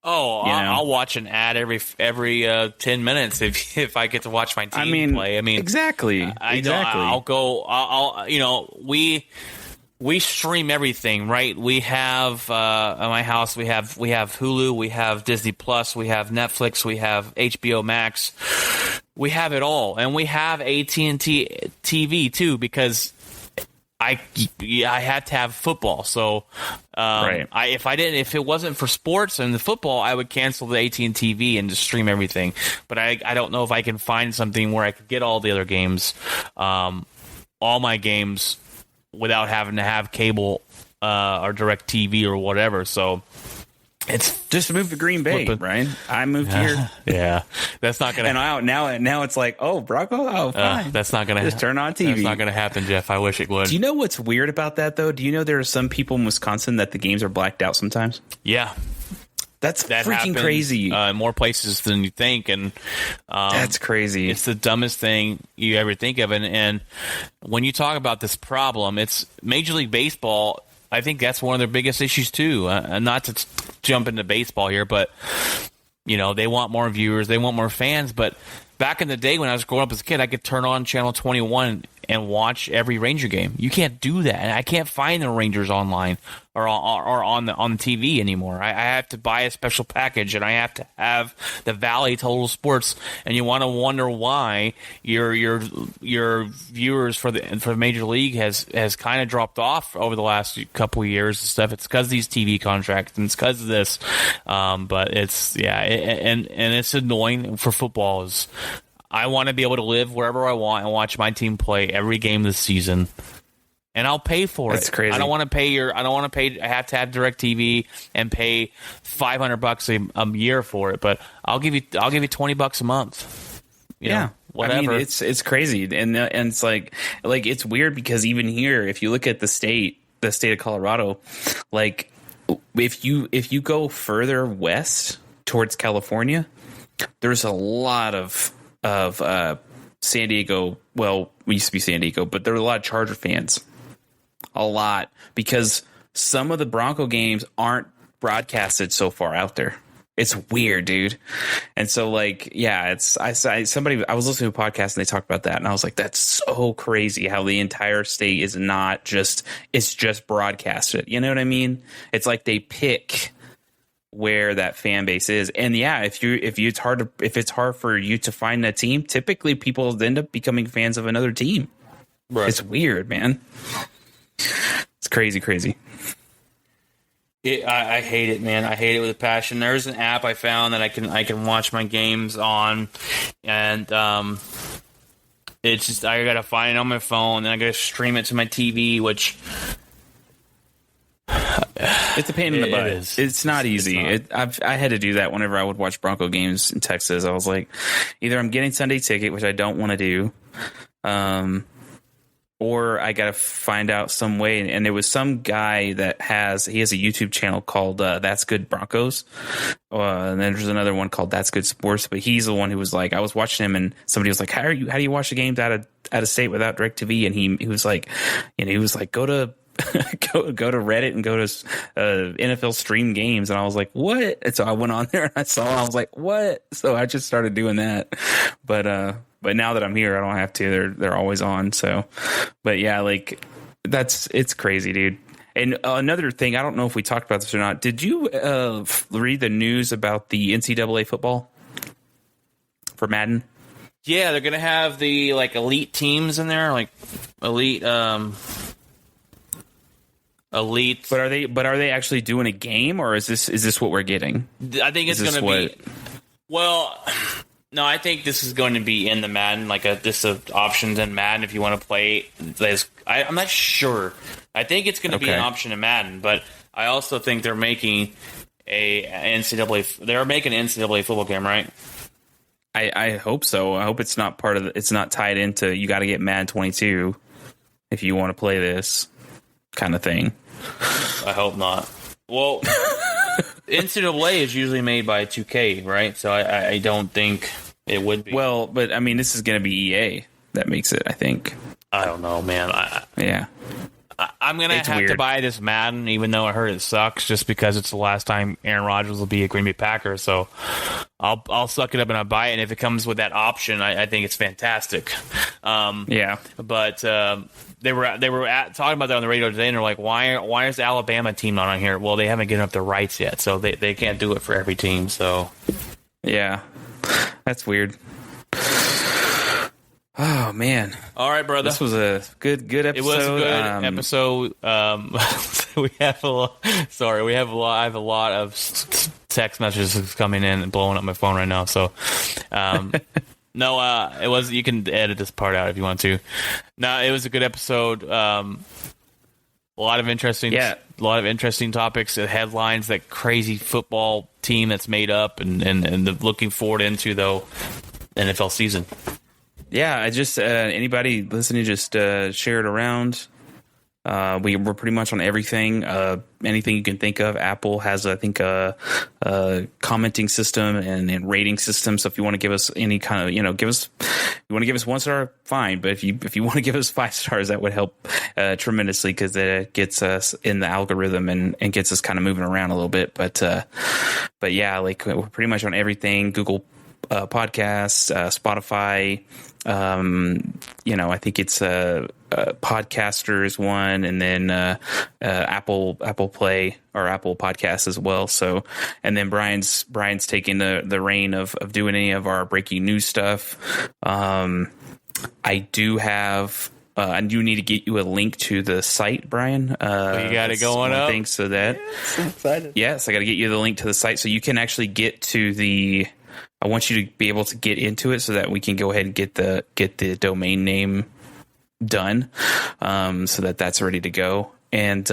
Oh, I'll watch an ad every 10 minutes if I get to watch my team play. I mean, exactly. I'll go. We stream everything, right? We have at my house. We have Hulu, we have Disney Plus, we have Netflix, we have HBO Max. We have it all, and we have AT&T TV too because I had to have football. So right. If it wasn't for sports and the football, I would cancel the AT&T TV and just stream everything. But I don't know if I can find something where I could get all the other games, all my games, without having to have cable or direct TV or whatever. So it's just move to Green Bay, right? I moved here. Yeah, that's not gonna. And now it's like, oh, Bronco, oh, fine. That's not gonna just turn on TV. That's not gonna happen, Jeff. I wish it would. Do you know what's weird about that though? Do you know there are some people in Wisconsin that the games are blacked out sometimes? Yeah. That freaking happens, crazy. In more places than you think, and that's crazy. It's the dumbest thing you ever think of. And when you talk about this problem, it's Major League Baseball. I think that's one of their biggest issues too. Not to jump into baseball here, but they want more viewers, they want more fans. But back in the day when I was growing up as a kid, I could turn on Channel 21 and watch every Ranger game. You can't do that, and I can't find the Rangers online or on the TV anymore. I have to buy a special package, and I have to have the Valley Total Sports. And you want to wonder why your viewers for the Major League has kind of dropped off over the last couple of years and stuff. It's because of these TV contracts, and it's because of this. But it's and it's annoying for football. I want to be able to live wherever I want and watch my team play every game this season, and I'll pay for it. That's crazy. I don't want to pay. I have to have DirecTV and pay $500 a year for it. But I'll give you $20 a month. Whatever. I mean, it's crazy, and it's like it's weird because even here, if you look at the state of Colorado, like if you go further west towards California, there's a lot of San Diego. Well, we used to be San Diego, but there were a lot of Charger fans. A lot, because some of the Bronco games aren't broadcasted so far out there. It's weird, dude. And so, like, yeah, I was listening to a podcast and they talked about that, and I was like, that's so crazy how the entire state is not just, it's just broadcasted. You know what I mean? It's like they pick where that fan base is. And yeah, if it's hard for you to find a team, typically people end up becoming fans of another team. Right. It's weird, man. It's crazy. I hate it, man. I hate it with a passion. There's an app I found that I can watch my games on, and it's just I gotta find it on my phone, and I gotta stream it to my TV, which it's a pain in the butt. It's not easy. I had to do that whenever I would watch Bronco games in Texas. I was like, either I'm getting Sunday ticket, which I don't want to do, or I got to find out some way. And there was some guy that has a YouTube channel called That's Good Broncos. And then there's another one called That's Good Sports. But he's the one who was like, I was watching him and somebody was like, how do you watch the games out of state without DirecTV? And he was like, go to Reddit and go to NFL stream games. And I was like, what? And so I went on there and I was like, what? So I just started doing that. But now that I'm here, I don't have to. They're always on. So, but yeah, like it's crazy, dude. And another thing, I don't know if we talked about this or not. Did you read the news about the NCAA football for Madden? Yeah, they're gonna have the like elite teams in there, like elite. But are they actually doing a game, or is this what we're getting? I think it's gonna be. Well. No, I think this is going to be in the Madden, like options in Madden if you want to play this. I'm not sure. I think it's going to be an option in Madden, but I also think they're making They're making an NCAA football game, right? I hope so. I hope it's not it's not tied into you got to get Madden 22 if you want to play this kind of thing. I hope not. Well. NCAA is usually made by 2K, right? So I don't think it would be. Well, but I mean, this is going to be EA that makes it, I think. I don't know, man. I'm going to have to buy this Madden, even though I heard it sucks, just because it's the last time Aaron Rodgers will be a Green Bay Packer. So I'll suck it up and I'll buy it. And if it comes with that option, I think it's fantastic. But they were talking about that on the radio today, and they're like, why is the Alabama team not on here? Well, they haven't given up the rights yet, so they can't do it for every team. So yeah, that's weird. Oh man! All right, brother. This was a good episode. It was a good episode. We have a lot. Sorry, we have a lot. I have a lot of text messages coming in and blowing up my phone right now. So, no, it was. You can edit this part out if you want to. No, it was a good episode. A lot of interesting topics, headlines, that crazy football team that's made up, and looking forward into the NFL season. Yeah, I just anybody listening, just share it around. We're pretty much on everything, anything you can think of. Apple has, I think, a commenting system and rating system. So if you want to give us any kind of, you want to give us 1 star, fine. But if you want to give us 5 stars, that would help tremendously, because it gets us in the algorithm and gets us kind of moving around a little bit. But yeah, like we're pretty much on everything. Google Podcasts, Spotify. I think it's Podcaster is one, and then Apple Play or Apple Podcasts as well. So, and then Brian's taking the reign of doing any of our breaking news stuff. I do have. I do need to get you a link to the site, Brian. You got it going up. Thing so that I'm excited. Yes, I got to get you the link to the site so you can actually get to the. I want you to be able to get into it so that we can go ahead and get the domain name done, so that's ready to go. And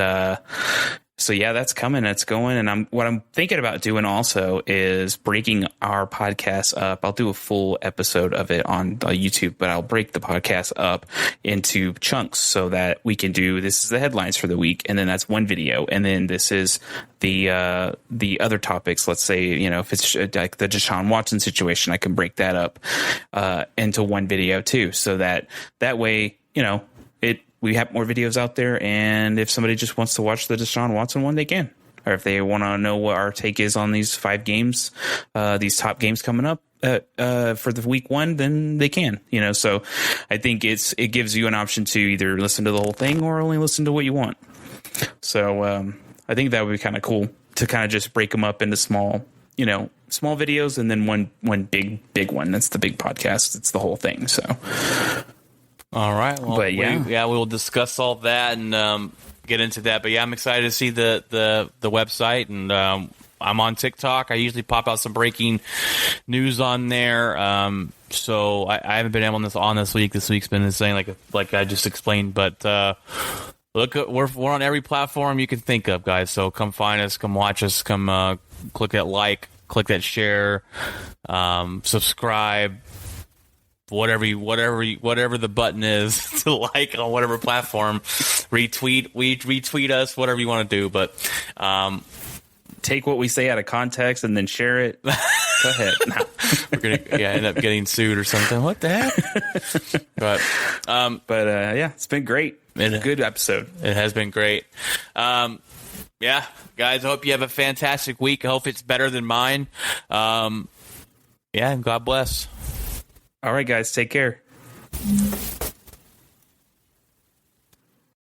So yeah, that's coming. That's going. And what I'm thinking about doing also is breaking our podcast up. I'll do a full episode of it on YouTube, but I'll break the podcast up into chunks so that we can do, this is the headlines for the week, and then that's one video, and then this is the other topics. Let's say, if it's like the Deshaun Watson situation, I can break that up into one video too, so that way, we have more videos out there, and if somebody just wants to watch the Deshaun Watson one, they can. Or if they want to know what our take is on these 5 games, these top games coming up for the week 1, then they can. So I think it gives you an option to either listen to the whole thing or only listen to what you want. So I think that would be kind of cool to kind of just break them up into small videos, and then one big one. That's the big podcast. It's the whole thing. So. All right. Well, but we'll discuss all that and get into that. But yeah, I'm excited to see the website, and I'm on TikTok. I usually pop out some breaking news on there. So I haven't been able on this week. This week's been insane, like I just explained. But look, we're on every platform you can think of, guys. So come find us, come watch us, come click that like, click that share, subscribe. Whatever the button is to like on whatever platform, retweet us, whatever you want to do. But take what we say out of context and then share it. Go ahead. No. We're gonna end up getting sued or something. What the heck? But it's been great. Good episode. It has been great. Guys, I hope you have a fantastic week. I hope it's better than mine. And God bless. All right, guys, take care.